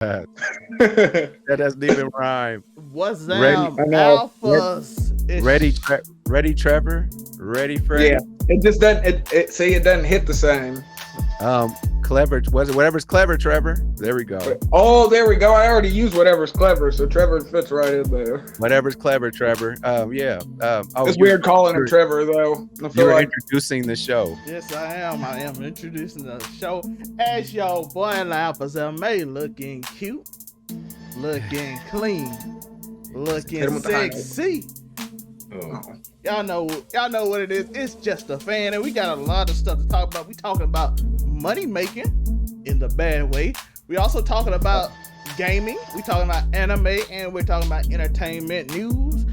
That doesn't even rhyme. What's Ready, them I know. alphas? ready, ready, Trevor. Ready, Yeah, Freddie. it just doesn't. See, it doesn't hit the same. Clever. Was it whatever's clever, Trevor? There we go. Oh, there we go. I already used whatever's clever, so Trevor fits right in there. Whatever's clever, Trevor. Yeah. Oh, It's weird calling him Trevor though. I feel You're like introducing the show. Yes, I am. I am introducing the show as your boy Alphas LMA, looking cute, looking clean, Hit looking him with the high sexy. Oh. Y'all know what it is. It's just a fan, and we got a lot of stuff to talk about. We talking about money making in the bad way. We also talking about gaming. We talking about anime, and we're talking about entertainment news.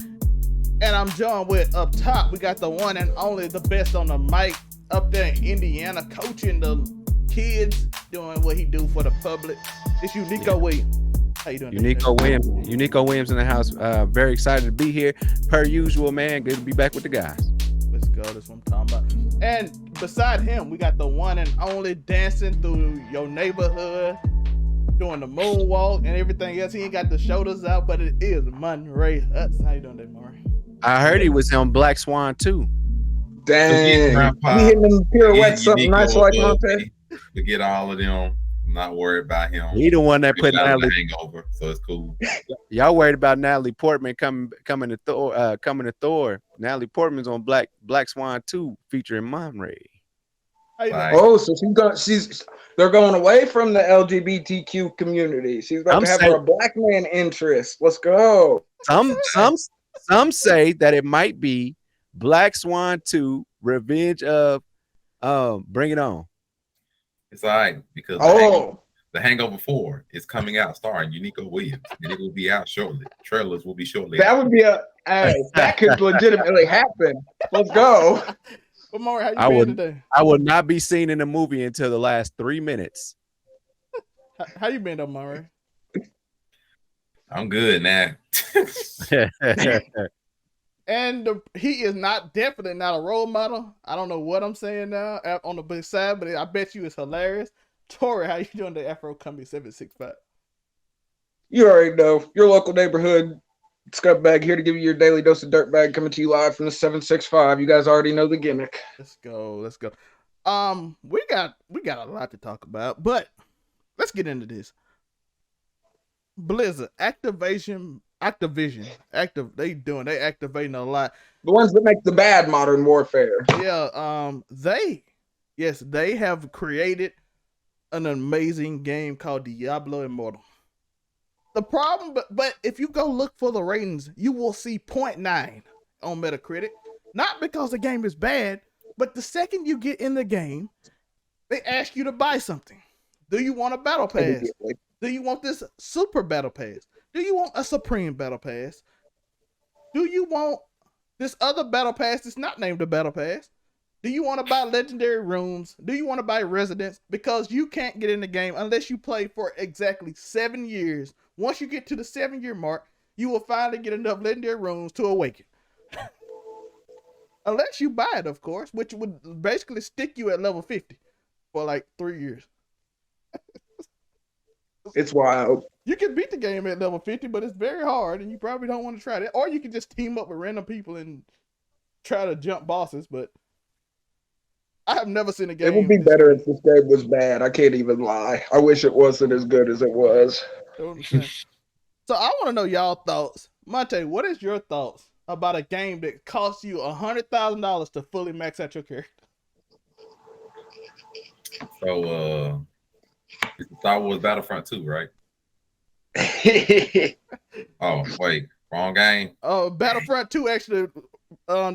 And I'm joined with up top. We got the one and only, the best on the mic up there in Indiana, coaching the kids, doing what he do for the public. It's Uniqo Williams. How you doing? Uniqo Williams in the house. Very excited to be here. Per usual, man. Good to be back with the guys. Let's go. That's what I'm talking about. And beside him, we got the one and only dancing through your neighborhood, doing the moonwalk and everything else. He ain't got the shoulders out, but it is Monterey Hudson. How you doing today, Murray? I heard he was on Black Swan too. Dang, he hitting them pirouettes something nice like Monte. Forget all of them. I'm not worried about him. He the one that put Natalie hangover, so it's cool. Y'all worried about Natalie Portman coming to Thor. Natalie Portman's on Black Swan 2 featuring Monterey. Oh, so they're going away from the LGBTQ community. She's about to have her black man interest. Let's go. Some say that it might be Black Swan 2 Revenge of Bring It On. It's all right because the Hangover 4 is coming out starring Uniqo Williams, and it will be out shortly. Trailers will be shortly. That would be that could legitimately happen. Let's go. Well, Maury, how you been today? I will not be seen in the movie until the last 3 minutes. How you been, though, Maury? I'm good now. And he is definitely not a role model. I don't know what I'm saying now on the big side, but I bet you it's hilarious. Tori, how you doing today? Afro Company 765. You already know. Your local neighborhood scumbag here to give you your daily dose of dirtbag, coming to you live from the 765. You guys already know the gimmick. Let's go. We got a lot to talk about, but let's get into this. Blizzard, Activision, they activating a lot. The ones that make the bad Modern Warfare. Yeah, they have created an amazing game called Diablo Immortal. The problem, but if you go look for the ratings, you will see 0.9 on Metacritic. Not because the game is bad, but the second you get in the game, they ask you to buy something. Do you want a battle pass? Do you want this super battle pass? Do you want a supreme battle pass? Do you want this other battle pass that's not named a battle pass? Do you want to buy legendary rooms? Do you want to buy residents? Because you can't get in the game unless you play for exactly 7 years. Once you get to the 7-year mark, you will finally get enough legendary rooms to awaken. Unless you buy it, of course, which would basically stick you at level 50 for like 3 years. It's wild. You can beat the game at level 50, but it's very hard, and you probably don't want to try that. Or you can just team up with random people and try to jump bosses, but I have never seen a game. It would be better if this game was bad. I can't even lie. I wish it wasn't as good as it was. So I want to know y'all thoughts. Monte, what is your thoughts about a game that costs you $100,000 to fully max out your character? So, it's Star Wars Battlefront 2, right? Oh, wait. Wrong game? Oh, Battlefront 2 actually,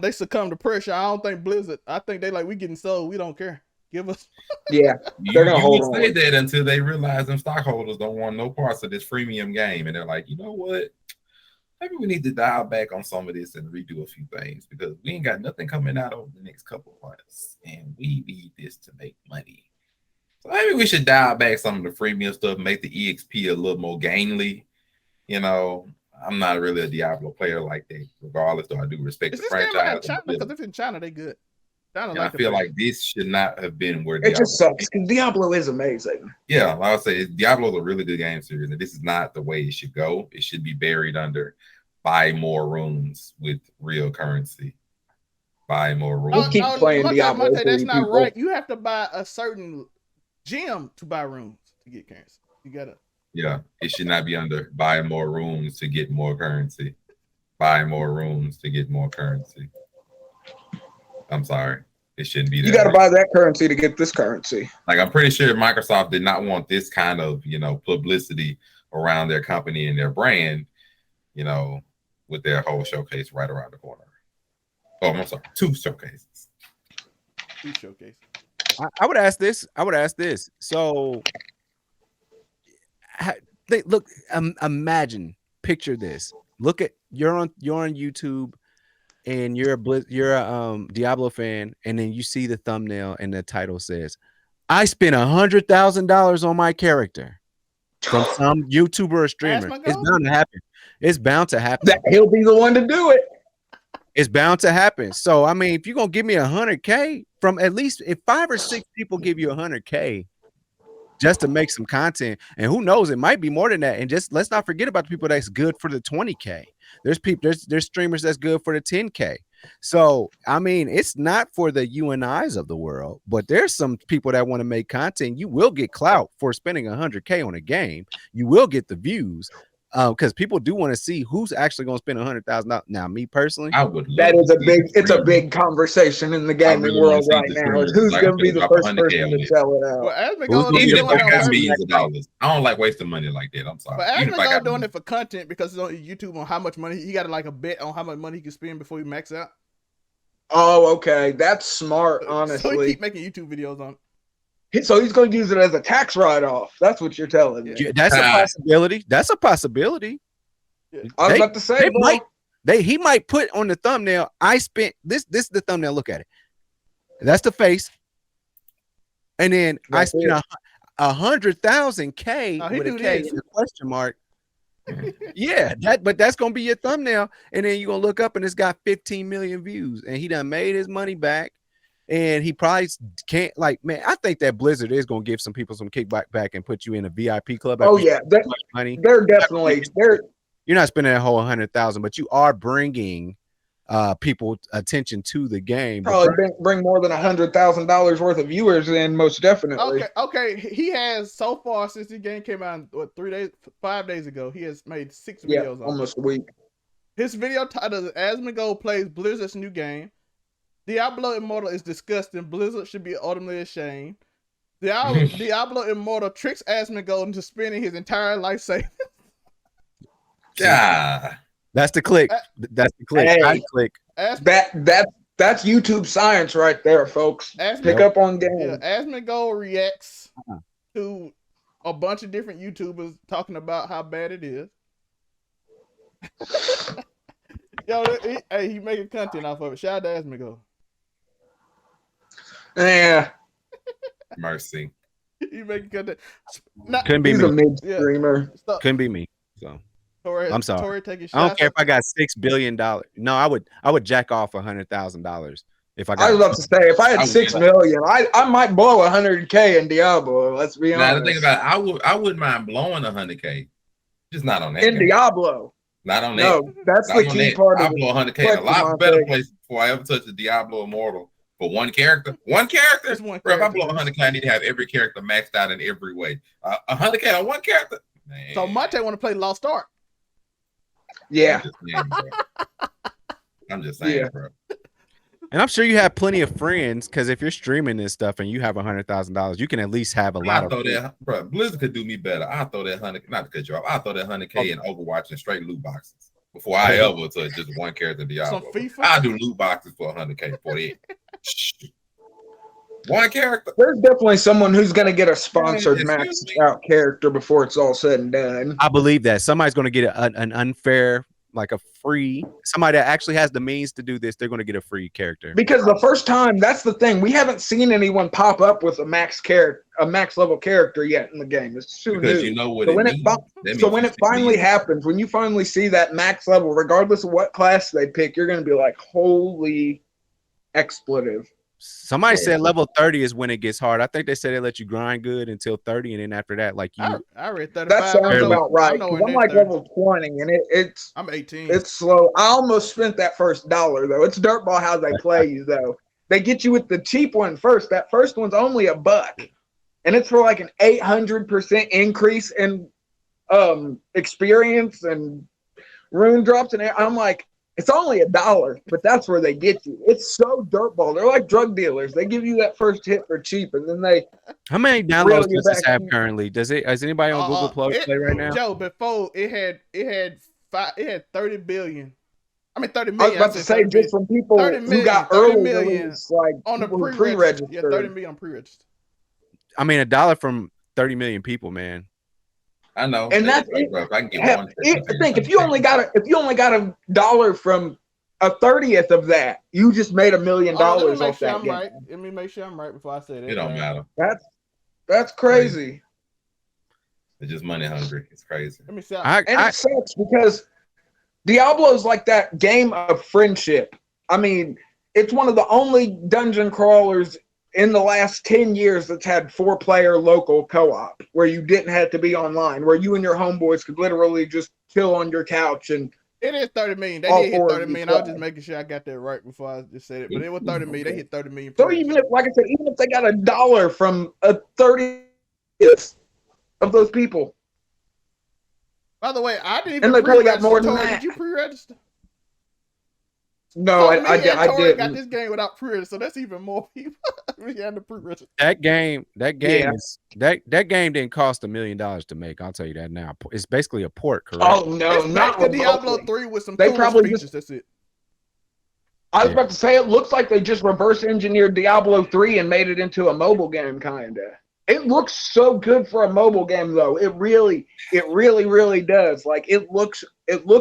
they succumbed to pressure. I don't think Blizzard, I think they like, we getting sold. We don't care. Give us. Yeah. They're going to hold on. Say that until they realize them stockholders don't want no parts of this freemium game. And they're like, you know what? Maybe we need to dial back on some of this and redo a few things because we ain't got nothing coming out over the next couple of months. And we need this to make money. So maybe we should dial back some of the freemium stuff, make the EXP a little more gainly. You know, I'm not really a Diablo player like that. Regardless, though, I do respect the franchise. China? Because if in China, they good. I feel like this should not have been where it just sucks because Diablo is amazing. Yeah, like I say, Diablo is a really good game series, and this is not the way it should go. It should be buried under buy more rooms with real currency. Buy more rooms. Keep playing Diablo. That's not right. You have to buy a certain gem to buy rooms to get currency. You gotta. Yeah, it should not be under buy more rooms to get more currency. Buy more rooms to get more currency. I'm sorry. It shouldn't be that. You got to buy that currency to get this currency. Like, I'm pretty sure Microsoft did not want this kind of, publicity around their company and their brand, with their whole showcase right around the corner. Oh, I'm sorry. 2 showcases. 2 showcases. I would ask this. So, look, imagine, picture this. Look at you're on YouTube, and you're a Diablo fan, and then you see the thumbnail and the title says, "I spent $100,000 on my character," from some YouTuber or streamer. It's bound to happen. It's bound to happen. He'll be the one to do it. It's bound to happen. So I mean, if you're gonna give me $100K from at least if 5 or 6 people give you $100K just to make some content, and who knows, it might be more than that. And just let's not forget about the people that's good for the 20K. There's streamers that's good for the 10K. So I mean, it's not for the UNIs of the world, but there's some people that want to make content. You will get clout for spending $100K on a game. You will get the views. Because people do want to see who's actually going to spend $100,000. Now, me personally, it's a big conversation in the gaming world right now. Who's going to be the first person to sell it out? I don't like wasting money like that. I'm sorry. But Asmongold doing it for content because it's on YouTube on how much money he got a bet on how much money he can spend before he max out. Oh, okay, that's smart. Honestly, so he keep making YouTube videos on. So he's going to use it as a tax write-off. That's what you're telling me. That's a possibility. That's a possibility. I was about to say, he might put on the thumbnail. I spent this. This is the thumbnail. Look at it. That's the face. And then I spent 100,000 K with a K and a question mark. Yeah, but that's gonna be your thumbnail, and then you're gonna look up and it's got 15 million views, and he done made his money back. And he probably can't, man, I think that Blizzard is going to give some people some kickback back and put you in a VIP club. Oh, yeah. They're definitely, you're not spending that whole 100,000, but you are bringing people attention to the game. Probably bring more than $100,000 worth of viewers in, most definitely. Okay. He has, so far, since the game came out, 5 days ago, he has made 6 videos on almost a week. His video titled is Asmongold Plays Blizzard's New Game. Diablo Immortal is disgusting. Blizzard should be ultimately ashamed. Diablo Immortal tricks Asmongold into spending his entire life savings. Yeah, that's the click. That's the click. Hey, I click. That's YouTube science right there, folks. Pick up on game. Yeah, Asmongold reacts to a bunch of different YouTubers talking about how bad it is. Yo, he making content off of it. Shout out to Asmongold. Yeah. Mercy. You making content. Couldn't be me. He's a mid-streamer. Yeah. Couldn't be me. So I'm sorry. Tori, take I don't care if I got $6 billion. No, I would jack off $100,000 if I got. I was about to say, if I had 6 million, I might blow 100K in Diablo. Let's be honest. Now the thing about it, I wouldn't mind blowing 100K, just not on that. In game. Diablo. Not on that. No, that's the key part. I blow 100K in a lot better place before I ever touch the Diablo Immortal. For one character? One character? Bro, if I blow 100K, I need to have every character maxed out in every way. 100K on one character? Man. So Monte want to play Lost Ark. Yeah. I'm just saying, bro. And I'm sure you have plenty of friends, because if you're streaming this stuff and you have $100,000, you can at least have a lot of. Bro, Blizzard could do me better. I'll throw that 100, not to cut you off, I'll throw that 100K in Overwatch and straight loot boxes before I ever touch just one character in Diablo. I'll do loot boxes for 100K for it. One character. There's definitely someone who's going to get a sponsored maxed out character before it's all said and done. I believe that somebody's going to get an unfair, like a free. Somebody that actually has the means to do this, they're going to get a free character. Because the first time, that's the thing, we haven't seen anyone pop up with a max level character yet in the game. It's too new. You know what so when it finally happens, when you finally see that max level, regardless of what class they pick, you're going to be like, holy expletive. Somebody said level 30 is when it gets hard. I think they said they let you grind good until 30, and then after that, like you. I read 35. That sounds about right. I'm like 30. level 20, and it's. I'm 18. It's slow. I almost spent that first $1 though. It's dirtball how they play you though. They get you with the cheap one first. That first one's only $1, and it's for like an 800% increase in experience and rune drops. And I'm like, it's only $1, but that's where they get you. It's so dirtball. They're like drug dealers. They give you that first hit for cheap, and then they. How many downloads does this have currently? Does anybody on Google Play right now? Joe, before it had 30 billion. I mean 30 million. I was about to say just from people who got early release, like on the pre-registered. Yeah, 30 million pre-registered. I mean, $1 from 30 million people, man. I know, and that's like, bro, if I can get one. I think if you only got $1 from 1/30th of that, you just made $1 million off that game. Let me make sure I'm right before I say that. It don't matter. That's crazy. It's just money hungry. It's crazy. Let me see. It sucks because Diablo's like that game of friendship. I mean, it's one of the only dungeon crawlers in the last 10 years that's had 4-player local co-op where you didn't have to be online, where you and your homeboys could literally just chill on your couch. And it is 30 million. They did hit 30 million. I was just making sure I got that right before I just said it. But it was 30 million. They hit 30 million. So even if, like I said, even if they got $1 from 1/30th of those people. By the way, I didn't even. And they probably got more than that. Did you pre-register? No, I did. Got this game without pre-register, so that's even more people. We had to pre-register. That game didn't cost $1 million to make. I'll tell you that now. It's basically a port, correct? Oh no, not the Diablo 3 with some. They probably features. That's it. I was about to say, it looks like they just reverse engineered Diablo 3 and made it into a mobile game, kinda. It looks so good for a mobile game, though. It really does. Like it looks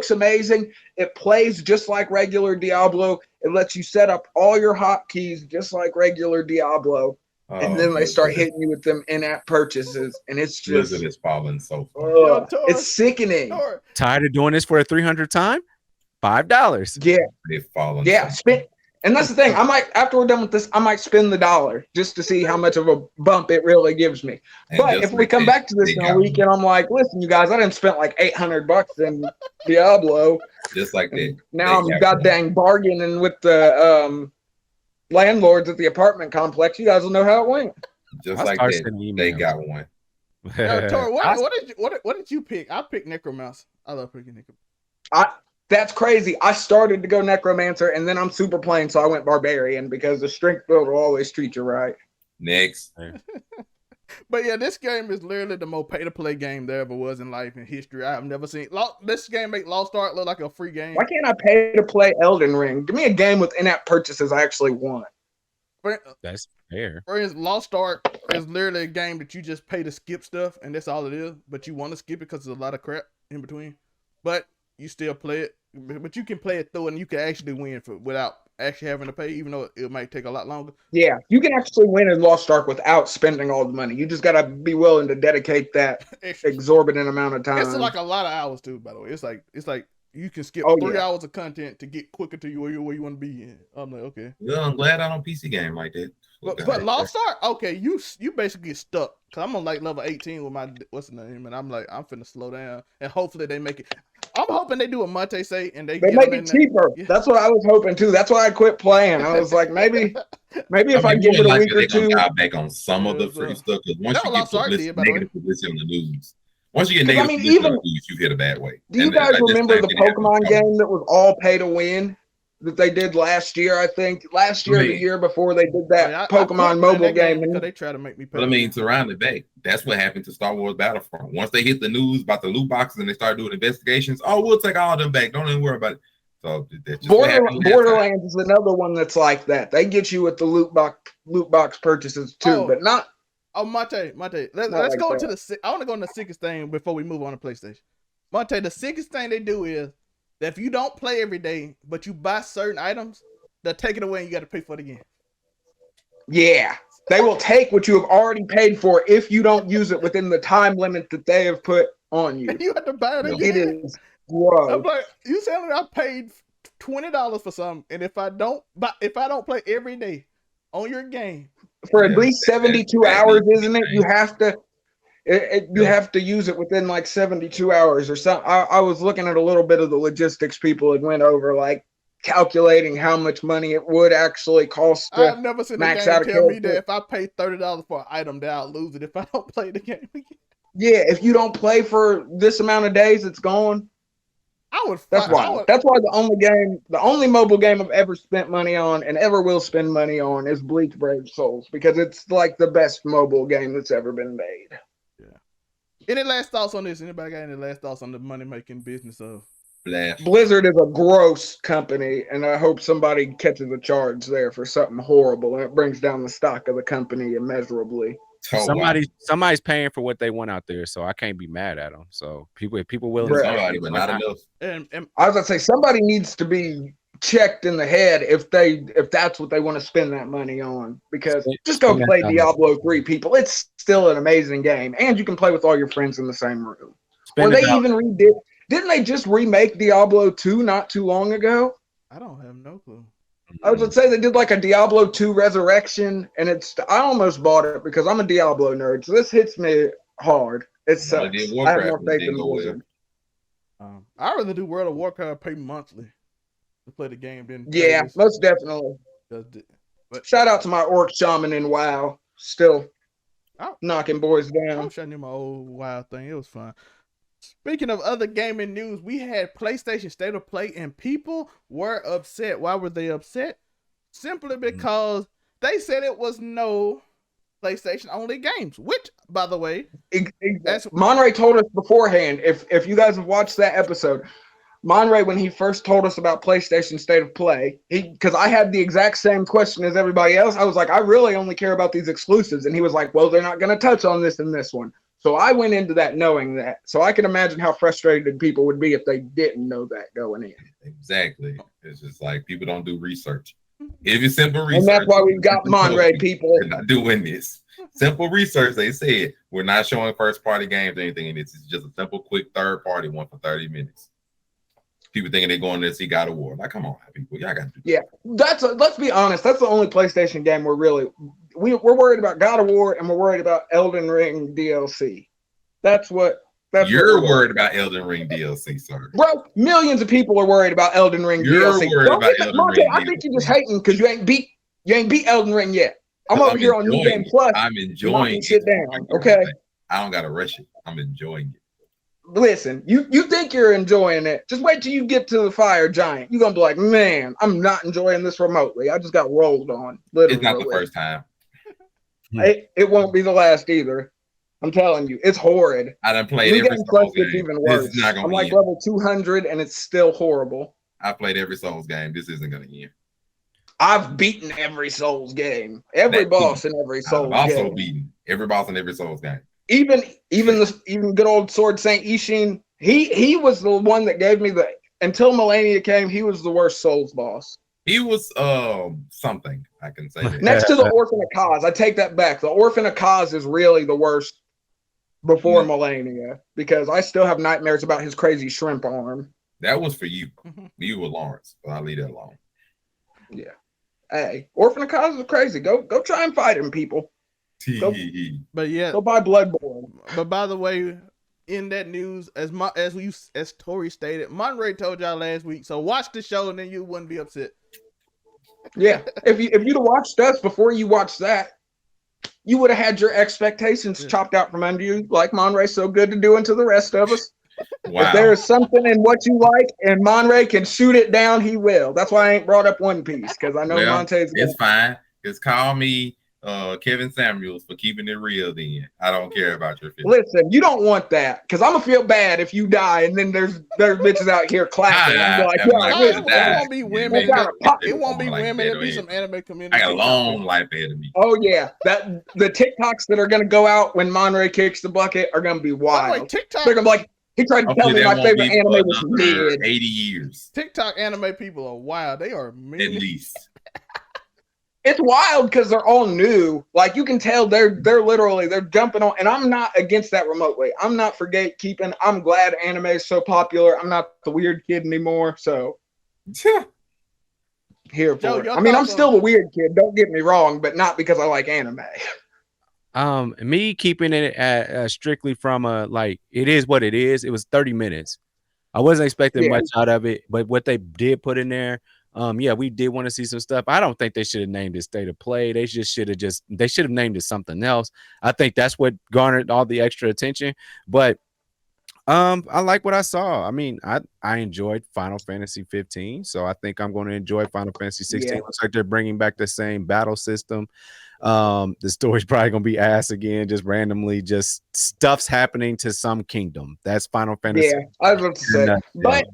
amazing. It plays just like regular Diablo. It lets you set up all your hotkeys just like regular Diablo, and then they start hitting you with them in-app purchases, and it's just Blizzard is falling so far. It's sickening. Tired of doing this for a 300th time? $5. Yeah, they've fallen. Yeah, and that's the thing. I might, after we're done with this, I might spend the $1 just to see how much of a bump it really gives me. But if we come back to this in a week and I'm like, listen, you guys, I didn't spend like $800 in Diablo. Just like that. Now I'm goddamn bargaining with the landlords at the apartment complex. You guys will know how it went. Just like that, they got one. Now, Tori, what did you pick? I picked Necromancer. I love picking Necromancer. That's crazy. I started to go Necromancer, and then I'm super plain, so I went Barbarian because the strength build will always treat you right. Next. But yeah, this game is literally the most pay-to-play game there ever was in life and history. I have never seen. This game make Lost Ark look like a free game. Why can't I pay to play Elden Ring? Give me a game with in-app purchases I actually want. That's fair. For instance, Lost Ark is literally a game that you just pay to skip stuff, and that's all it is. But you want to skip it because there's a lot of crap in between. But you still play it. But you can play it through, and you can actually win without actually having to pay, even though it might take a lot longer. Yeah, you can actually win in Lost Ark without spending all the money. You just gotta be willing to dedicate that exorbitant amount of time. It's like a lot of hours too, by the way. It's like you can skip 3 hours of content to get quicker to where you want to be in. I'm like, okay. Well, I'm glad I don't PC game like that. But Lost Ark, okay, you basically get stuck. Cause I'm on like level 18 with my what's the name, and I'm like, I'm finna slow down, and hopefully they make it. I'm hoping they do a Monte say and they make it cheaper. Yeah. That's what I was hoping too. That's why I quit playing. I was like, maybe if I give it a week or two. Back on some of the free stuff, because once you get negative publicity on the news, once you get negative publicity on the news, you hit a bad way. Do you guys remember the Pokemon game that was all pay to win? That they did last year, I think. Last year or the year before, they did that Pokemon mobile game. And they try to make me pay. But I mean, to round it back, that's what happened to Star Wars Battlefront. Once they hit the news about the loot boxes and they start doing investigations, we'll take all of them back. Don't even worry about it. So that's just Borderlands is another one that's like that. They get you with the loot box purchases too, but not. Oh, Mate. Let's go to the. I want to go on the sickest thing before we move on to PlayStation. Mate, the sickest thing they do is that if you don't play every day, but you buy certain items, they'll take it away and you got to pay for it again. Yeah. They will take what you have already paid for if you don't use it within the time limit that they have put on you. You have to buy it again. It is gross. I'm like, you telling me I paid $20 for something, and if I don't play every day, on your game for at least 72 hours, isn't it? You have to. You have to use it within like 72 hours or something. I was looking at a little bit of the logistics people had went over, like calculating how much money it would actually cost. I've never seen a max game out tell me character. that if I pay $30 for an item, that I'll lose it if I don't play the game again. Yeah, if you don't play for this amount of days, it's gone. I would. That's why. That's why the only mobile game I've ever spent money on and ever will spend money on is Bleach Brave Souls, because it's like the best mobile game that's ever been made. Any last thoughts on this? Anybody got any last thoughts on the money-making business of Blizzard is a gross company, and I hope somebody catches a charge there for something horrible, and it brings down the stock of the company immeasurably. Somebody's paying for what they want out there, so I can't be mad at them. So people willing Right. to Somebody, but not enough. and I was gonna say somebody needs to be checked in the head if that's what they want to spend that money on, because just go play Diablo 3, people. It's still an amazing game, and you can play with all your friends in the same room. Or they even didn't they just remake Diablo 2 not too long ago? I don't have no clue. I was gonna say they did like a Diablo 2 Resurrection, and I almost bought it because I'm a Diablo nerd, so this hits me hard. It sucks. I have more faith in Blizzard. I rather do World of Warcraft, pay monthly to play the game than most definitely. But shout out to my orc shaman in WoW, still knocking boys down. I'm showing you my old WoW thing. It was fun. Speaking of other gaming news, we had PlayStation State of Play, and people were upset. Why were they upset? Simply because they said it was no PlayStation only games, which, by the way, Monray told us beforehand. If you guys have watched that episode, Monray, when he first told us about PlayStation State of Play, because I had the exact same question as everybody else. I was like, I really only care about these exclusives, and he was like, well, they're not going to touch on this and this one. So I went into that knowing that. So I can imagine how frustrated people would be if they didn't know that going in. Exactly. It's just like people don't do research. If it's simple research, and that's why we've got Monray people. We're not doing this. Simple research, they said we're not showing first-party games or anything in this. It's just a simple, quick third-party one for 30 minutes. People thinking they're going to see God of War. Like, come on, people, y'all got to do that. Let's be honest. That's the only PlayStation game we're worried about. God of War, and we're worried about Elden Ring DLC. You're worried about Elden Ring DLC, sir. Bro, millions of people are worried about Elden Ring DLC. You're worried about Elden Ring. I think you're just hating because you ain't beat Elden Ring yet. I'm over here on New Game Plus. I'm enjoying it. Sit down, okay? I don't gotta rush it. I'm enjoying it. Listen, you think you're enjoying it. Just wait till you get to the Fire Giant. You're gonna be like, man, I'm not enjoying this remotely. I just got rolled on. Literally. It's not the first time. It won't be the last either. I'm telling you, it's horrid. I done played every Souls game. It's even worse. This is not gonna I'm like level 200 and it's still horrible. I played every Souls game. This isn't gonna end. I've beaten every Souls game. Every boss in every Souls game. I've also beaten every boss in every Souls game. Even good old Sword Saint Ishin, he was the one that gave me until Melania came, he was the worst Souls boss. He was something, I can say that. Next to the Orphan of Kaz, I take that back. The Orphan of Kaz is really the worst before Melania, because I still have nightmares about his crazy shrimp arm. That was for you. You were Lawrence, but I'll leave that alone. Yeah. Hey, Orphan of Kaz is crazy. Go try and fight him, people. Go buy Bloodborne. But by the way, in that news, as Tori stated, Monray told y'all last week. So watch the show, and then you wouldn't be upset. Yeah, if you'd have watched us before you watched that, you would have had your expectations chopped out from under you, like Monray's so good to doing to the rest of us. Wow. If there is something in what you like, and Monray can shoot it down, he will. That's why I ain't brought up One Piece, because I know Monte's. It's fine. Just call me Kevin Samuels for keeping it real. Then I don't care about your feelings. Listen, you don't want that, because I'm gonna feel bad if you die, and then there's bitches out here clapping. It won't be women. It won't be women. It'll be some anime community. I got a long life ahead of me. Oh yeah, the TikToks that are gonna go out when Monray kicks the bucket are gonna be wild. TikTok, they're gonna be like, he tried to tell me my favorite anime was mid. 80 years. TikTok anime people are wild. They are mean. At least. It's wild because they're all new. Like, you can tell they're jumping on, and I'm not against that remotely. I'm not for gatekeeping. I'm glad anime is so popular. I'm not the weird kid anymore. So here Joe, for it. your I mean, I'm thoughts still a weird kid. Don't get me wrong, but not because I like anime. Me keeping it strictly from like it is what it is. It was 30 minutes. I wasn't expecting Yeah. much out of it, but what they did put in there, yeah, we did want to see some stuff. I don't think they should have named it State of Play. They should have named it something else. I think that's what garnered all the extra attention. But I like what I saw. I mean, I enjoyed Final Fantasy 15, so I think I'm going to enjoy Final Fantasy 16. Yeah. Looks like they're bringing back the same battle system. The story's probably gonna be ass again, just randomly, just stuff's happening to some kingdom. That's Final Fantasy. Yeah, I was about to say, but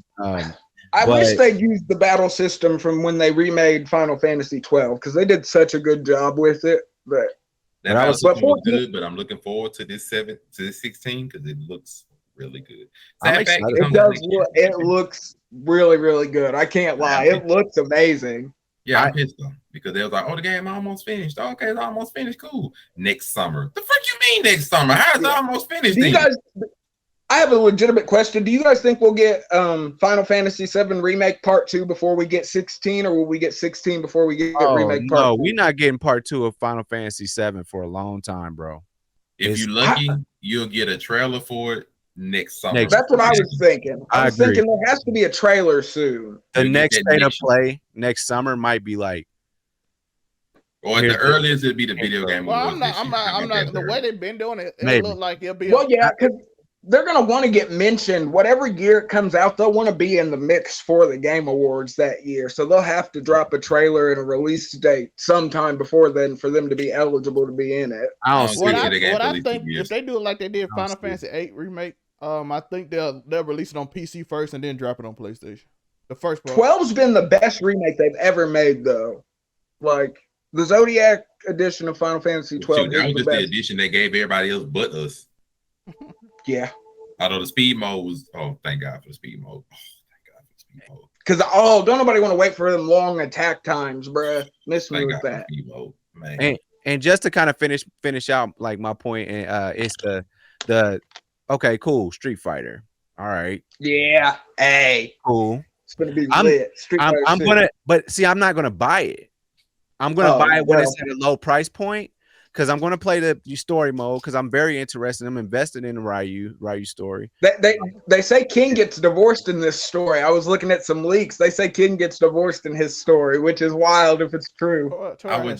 I wish they'd used the battle system from when they remade Final Fantasy 12 because they did such a good job with it. But that battle system was good, but I'm looking forward to this 16 because it looks really good. It looks really, really good. I can't lie, it looks amazing. Yeah, I'm pissed though because they was like, "Oh, the game almost finished." Okay, it's almost finished. Cool. Next summer. The fuck you mean next summer? How is it almost finished? I have a legitimate question. Do you guys think we'll get Final Fantasy 7 Remake Part 2 before we get 16, or will we get 16 before we get Remake Part 2? No, we're not getting Part 2 of Final Fantasy 7 for a long time, bro. If you're lucky, you'll get a trailer for it next summer. That's what I was thinking. I was thinking there has to be a trailer soon. The next State of Play next summer might be like, or at the earliest it'd be the video game. Well, I'm not. The way they've been doing it, it look like it'll be. Well, yeah, because they're gonna want to get mentioned. Whatever year it comes out, they'll want to be in the mix for the Game Awards that year. So they'll have to drop a trailer and a release date sometime before then for them to be eligible to be in it. I think if they do it like they did Final Fantasy 8 remake. I think they'll release it on PC first and then drop it on PlayStation. The first part. 12's been the best remake they've ever made, though. Like the Zodiac edition of Final Fantasy 12. That was just the edition they gave everybody else but us. Yeah. Although the speed mode was, thank God for the speed mode. Because don't nobody want to wait for them long attack times, bruh. Miss me with that. Speed mode, man. And just to kind of finish out like my point, it's the okay, cool. Street Fighter. All right. Yeah. Hey. Cool. It's gonna be lit. Street Fighter. I'm not gonna buy it. I'm gonna buy it when it's at a low price point because I'm gonna play the story mode because I'm very interested. I'm invested in the Ryu story. They say King gets divorced in this story. I was looking at some leaks. They say King gets divorced in his story, which is wild if it's true. I would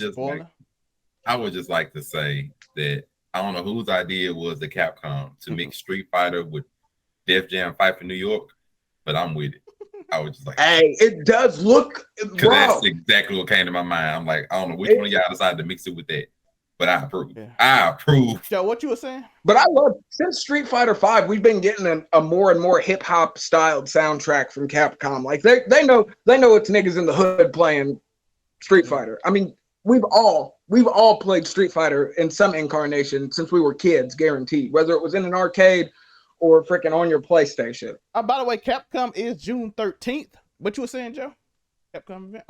just like to say that I don't know whose idea it was the Capcom to mix Street Fighter with Def Jam Fight for New York, but I'm with it. I was just like, hey, it does look, because that's exactly what came to my mind. I'm like, I don't know which one of y'all decided to mix it with that, but I approve. Yeah. I approve. Joe, what you were saying? But I love, since Street Fighter 5, we've been getting a more and more hip hop styled soundtrack from Capcom. Like they know it's niggas in the hood playing Street Fighter. I mean, we've all played Street Fighter in some incarnation since we were kids, guaranteed. Whether it was in an arcade or freaking on your PlayStation. By the way, Capcom is June 13th. What you were saying, Joe? Capcom event?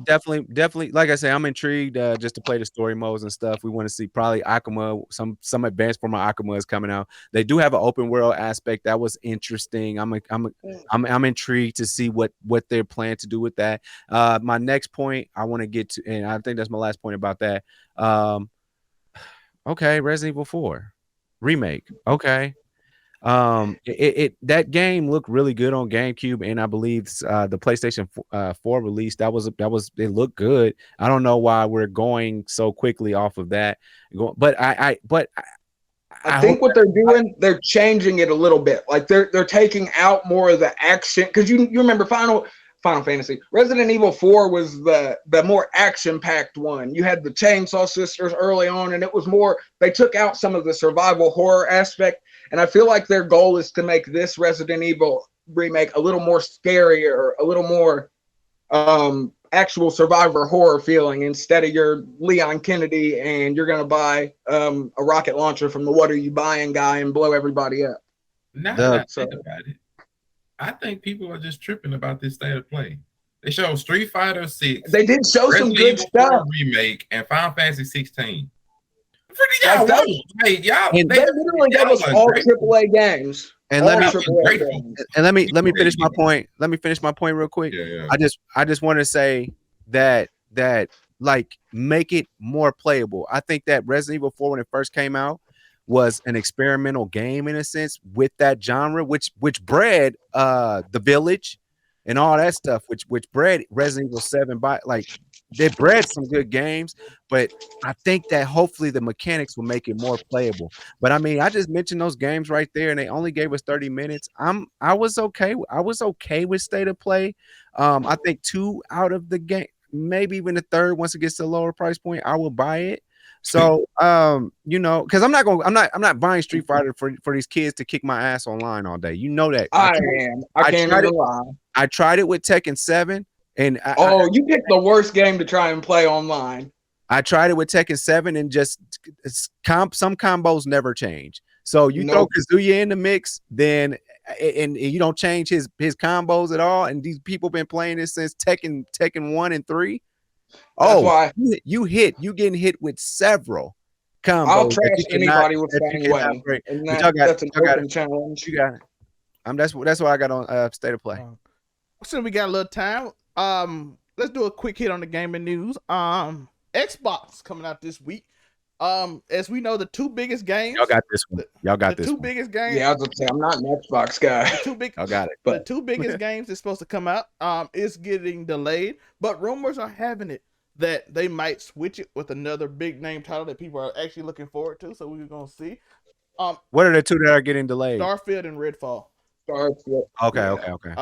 Definitely. Like I say, I'm intrigued just to play the story modes and stuff. We want to see probably Akuma. Some advanced form of Akuma is coming out. They do have an open world aspect that was interesting. I'm intrigued to see what they're planning to do with that. My next point I want to get to, and I think that's my last point about that. Okay, Resident Evil 4 remake. Okay. That game looked really good on GameCube, and I believe the PlayStation 4 release that was it looked good. I don't know why we're going so quickly off of that, but I think what they're doing, they're changing it a little bit. Like they're taking out more of the action, because you remember Final Fantasy. Resident Evil 4 was the more action-packed one. You had the Chainsaw Sisters early on, and it was more, they took out some of the survival horror aspect, and I feel like their goal is to make this Resident Evil remake a little more scarier, a little more actual survivor horror feeling, instead of your Leon Kennedy and you're going to buy a rocket launcher from the what are you buying guy and blow everybody up. Now that I think about it, I think people are just tripping about this state of play. They showed Street Fighter 6. They did show some good stuff. Remake and Final Fantasy 16. They literally gave us all AAA games. And let me finish my point. Let me finish my point real quick. Yeah. I just want to say that like make it more playable. I think that Resident Evil 4 when it first came out was an experimental game in a sense with that genre, which bred The Village and all that stuff, which bred Resident Evil 7 by like they bred some good games, but I think that hopefully the mechanics will make it more playable. But I mean, I just mentioned those games right there, and they only gave us 30 minutes. I was okay. I was okay with state of play. I think 2 out of the game, maybe even the third, once it gets to a lower price point, I will buy it. So you know, because I'm not buying Street Fighter for these kids to kick my ass online all day. You know that. I am. I can't even lie. I tried it with Tekken 7. And you picked the worst game to try and play online. I tried it with Tekken 7 and just some combos never change. So you throw Kazuya in the mix, then and you don't change his combos at all. And these people been playing this since Tekken 1 and 3. That's why you getting hit with several combos. I'll trash anybody with Fang Wang. That's an open challenge. You got it. That's what I got on State of Play. So we got a little time. Let's do a quick hit on the gaming news. Xbox coming out this week. As we know, the 2 biggest games. Y'all got this one. Y'all got this. The 2 biggest games. Yeah, I was gonna say I'm not an Xbox guy. Y'all got it. But the 2 biggest games that's supposed to come out is getting delayed. But rumors are having it that they might switch it with another big name title that people are actually looking forward to. So we're gonna see. What are the 2 that are getting delayed? Starfield and Redfall. Starfield. Okay.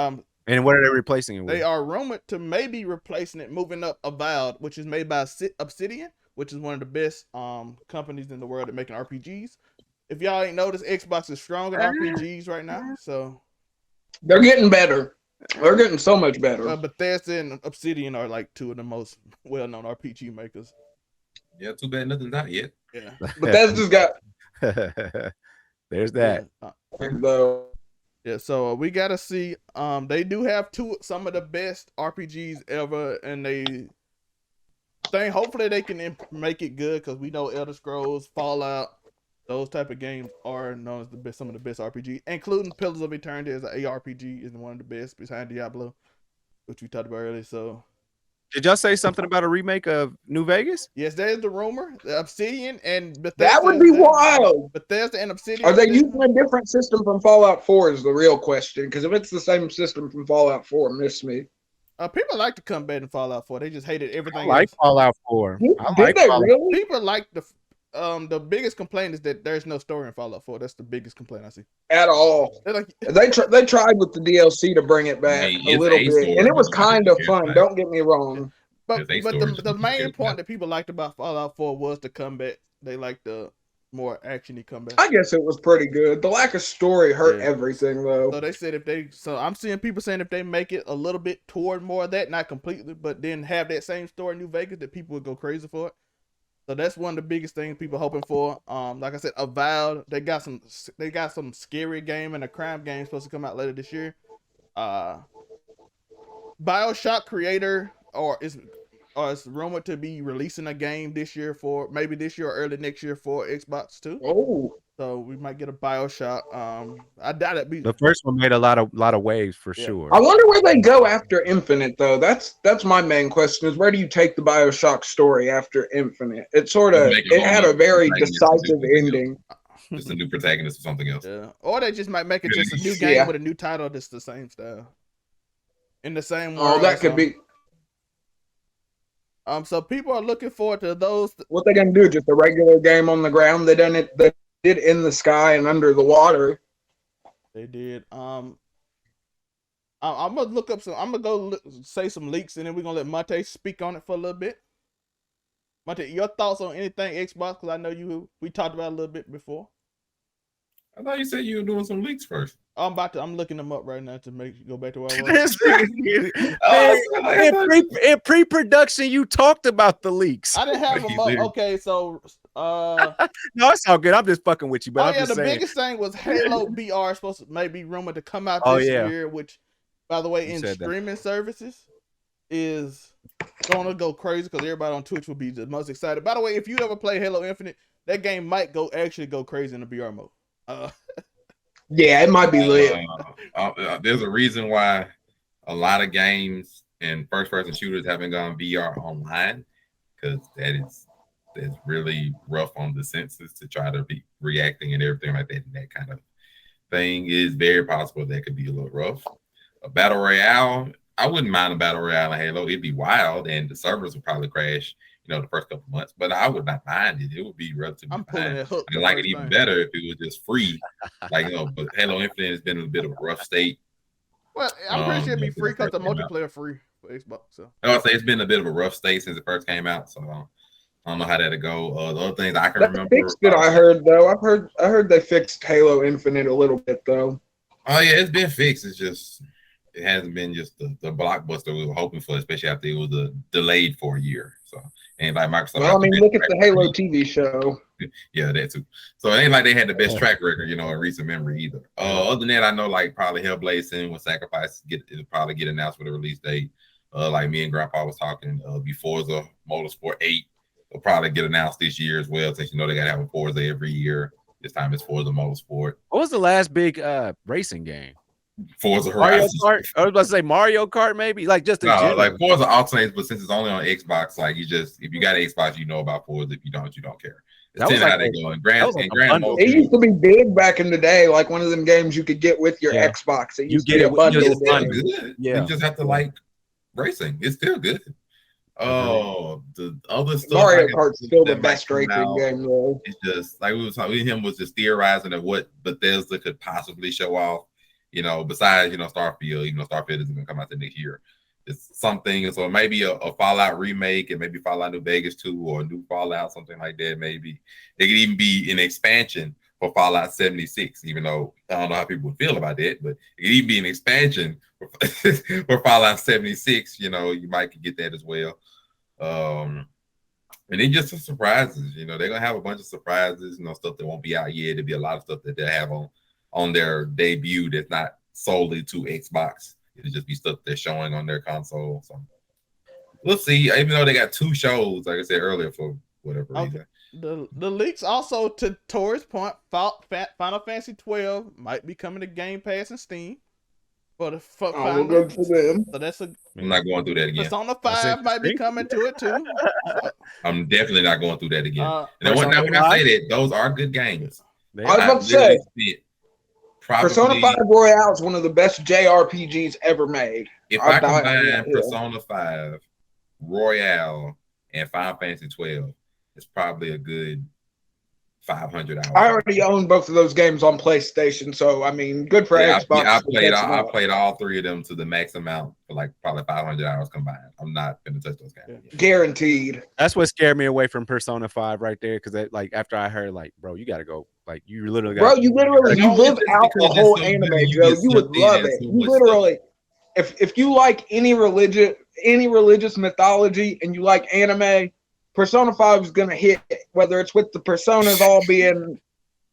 And what are they replacing it with? They are rumored to maybe replacing it, moving up Avowed, which is made by Obsidian, which is one of the best companies in the world at making RPGs. If y'all ain't noticed, Xbox is strong in RPGs right now, so they're getting better. They're getting so much better. Bethesda and Obsidian are like 2 of the most well-known RPG makers. Yeah, too bad nothing's out yet. Yeah, Bethesda's got. There's that. Yeah, so we gotta see. They do have some of the best RPGs ever, and they think hopefully they can make it good because we know Elder Scrolls, Fallout, those type of games are known as the best, some of the best RPGs, including Pillars of Eternity as an ARPG is one of the best behind Diablo, which we talked about earlier. So, did y'all say something about a remake of New Vegas? yes, there's the rumor. The Obsidian and Bethesda. That would be wild. Bethesda and Obsidian. Are they using a different system from Fallout 4 is the real question. Because if it's the same system from Fallout 4, miss me. People like to come back in Fallout 4. They just hated everything. I like Fallout 4. Did they really? People like the biggest complaint is that there's no story in Fallout 4. That's the biggest complaint I see. At all. They tried with the DLC to bring it back a little bit, and it was kind of fun. Don't get me wrong. But the main point that people liked about Fallout 4 was the comeback. They liked the more actiony comeback. I guess it was pretty good. The lack of story hurt everything though. So they said I'm seeing people saying if they make it a little bit toward more of that, not completely, but then have that same story in New Vegas, that people would go crazy for it. So that's one of the biggest things people hoping for. Like I said, Avowed, they got some scary game and a crime game supposed to come out later this year. BioShock creator is rumored to be releasing a game this year or early next year for Xbox too. Oh, so we might get a BioShock. I doubt it. The first one made a lot of waves for sure. I wonder where they go after Infinite though. That's my main question: is where do you take the BioShock story after Infinite? It had a very decisive ending. Just a new protagonist or something else. Yeah, or they just might make it just a new game with a new title that's the same style. In the same world. Oh, that could be. So people are looking forward to those. What they gonna do? Just a regular game on the ground? They did in the sky and under the water. They did. I'm gonna look up some. I'm gonna go say some leaks, and then we're gonna let Monte speak on it for a little bit. Monte, your thoughts on anything Xbox? Because I know we talked about it a little bit before. I thought you said you were doing some leaks first. I'm looking them up right now to make you go back to where I was. In pre-production, you talked about the leaks. I didn't have them up. Okay, so no, it's all good. I'm just fucking with you. But I'm just saying. Biggest thing was Halo VR supposed to maybe rumored to come out this year, which, by the way, in streaming services is gonna go crazy because everybody on Twitch will be the most excited. By the way, if you ever play Halo Infinite, that game might actually go crazy in the VR mode. Yeah, it might be lit. There's a reason why a lot of games and first-person shooters haven't gone VR online because that's really rough on the senses to try to be reacting and everything like that. And that kind of thing is very possible that could be a little rough. A battle royale, I wouldn't mind a battle royale in Halo. It'd be wild, and the servers would probably crash, the first couple months. But I would not mind it. It would be relatively fine. I'd like it even better if it was just free, but Halo Infinite has been in a bit of a rough state. Well, I'm pretty sure it'd be free because the multiplayer free for Xbox. So I would say it's been a bit of a rough state since it first came out. So I don't know how that'll go. The other things I can remember. Fixed it, I heard though. I heard they fixed Halo Infinite a little bit though. Oh yeah, it's been fixed. It's just it hasn't been just the blockbuster we were hoping for, especially after it was delayed for a year. So and like Microsoft. Well, I mean, look at the Halo TV show. Yeah, that too. So it ain't like they had the best track record, in recent memory either. Other than that, I know like probably Hellblade Sin with Sacrifice it'll probably get announced with a release date. Like me and Grandpa was talking, Forza Motorsport 8 will probably get announced this year as well, since they gotta have a Forza every year. This time it's Forza Motorsport. What was the last big racing game? Forza Horizon. Mario Kart? I was about to say Mario Kart, maybe like just like Forza alternates, but since it's only on Xbox, like if you got an Xbox, you know about Forza. If you don't care. It's how they go. It used to be big back in the day, like one of them games you could get with your Xbox. It used to be a bundle. Yeah, you just have to like racing. It's still good. Oh, the other stuff. Mario Kart's still the best racing game, though. It's just like we were talking. Him was just theorizing of what Bethesda could possibly show off. Besides Starfield, even though Starfield isn't going to come out the next year. It's something, so maybe a Fallout remake, and maybe Fallout New Vegas 2 or a new Fallout, something like that. Maybe it could even be an expansion for Fallout 76, even though I don't know how people would feel about that, but it could even be an expansion for Fallout 76. You might get that as well. And then just some surprises. They're gonna have a bunch of surprises. Stuff that won't be out yet. There'll be a lot of stuff that they'll have on their debut that's not solely to Xbox. It'll just be stuff they're showing on their console. So we'll see. Even though they got 2 shows, like I said earlier, for whatever reason. The leaks also, to Tori's point, Final Fantasy 12 might be coming to Game Pass and Steam. Good for them. So that's I'm not going through that again. Persona 5 might be coming to it too. I'm definitely not going through that again. And when I say that, those are good games. I was about to say, Persona 5 Royale is one of the best JRPGs ever made. If I combine Persona 5, Royale, and Final Fantasy 12, it's probably a good 500 hours. I already own both of those games on PlayStation, so I mean, good for Xbox. I played all 3 of them to the max amount for like probably 500 hours combined. I'm not gonna touch those games. Guaranteed. That's what scared me away from Persona 5 right there, because after I heard bro, you gotta go. Like you literally got. Bro, you live out the whole anime, Joe. You would love it. You literally, if you like any religious mythology and you like anime, Persona 5 is gonna hit, whether it's with the personas all being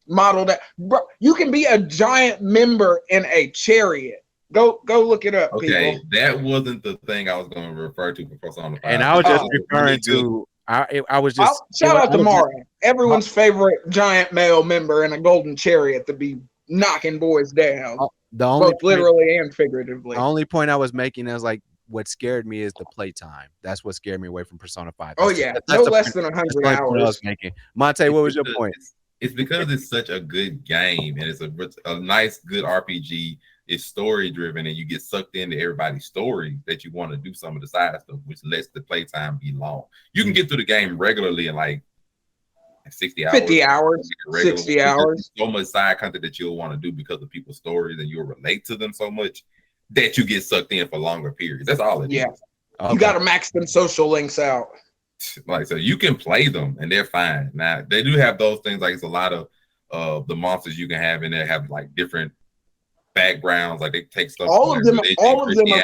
modeled. Bro, you can be a giant member in a chariot. Go look it up. Okay, people. That wasn't the thing I was going to refer to for Persona 5. And I was just referring to. I was just shout out to Mario, everyone's favorite giant male member in a golden chariot to be knocking boys down. Both literally and figuratively. The only point I was making is like, what scared me is the playtime. That's what scared me away from Persona 5. That's no less than 100 hours. I was making. Monte, what was your point? It's because it's such a good game, and it's a nice, good RPG. It's story driven, and you get sucked into everybody's story that you want to do some of the side stuff, which lets the playtime be long. You can get through the game regularly in like 60 hours, 50 hours, 60 hours. So much side content that you'll want to do because of people's stories, and you'll relate to them so much that you get sucked in for longer periods. That's all it is. Okay. You got to max them social links out. Like, so you can play them and they're fine. Now they do have those things, like it's a lot of the monsters you can have in there have like different backgrounds, like they take stuff. All of them are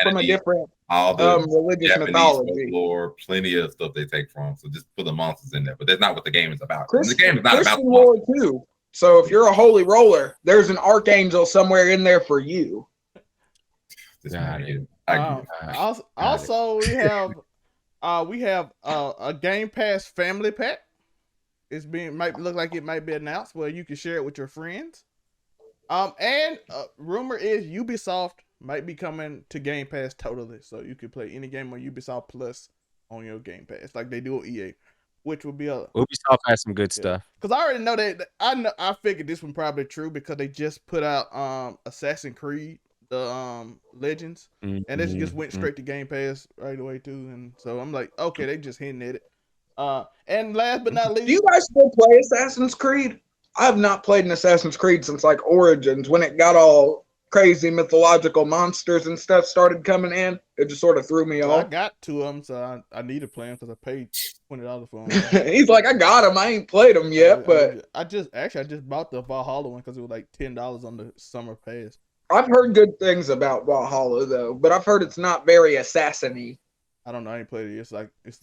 from a different religious Japanese mythology. Folklore, plenty of stuff they take from. So just put the monsters in there, but that's not what the game is about. The game is not Christian about lore too. So if you're a holy roller, there's an archangel somewhere in there for you. Also, we have a Game Pass family pack. Might look like it might be announced where you can share it with your friends. And rumor is Ubisoft might be coming to Game Pass totally, so you can play any game on Ubisoft Plus on your Game Pass, like they do with EA, which would be a Ubisoft has some good stuff. Because I already know that I figured this one probably true because they just put out Assassin's Creed the Legends, and it just went straight to Game Pass right away too, and so I'm like, okay, they just hinting at it. And last but not least, do you guys still play Assassin's Creed? I have not played an Assassin's Creed since like Origins, when it got all crazy mythological monsters and stuff started coming in. It just sort of threw me I off. got to them, so I need to play them because I paid $20 for them. He's like, I got them. I ain't played them yet, but I just bought the Valhalla one because it was like $10 on the summer pass. I've heard good things about Valhalla though. But I've heard it's not very assassin-y. I don't know. I ain't played it. It's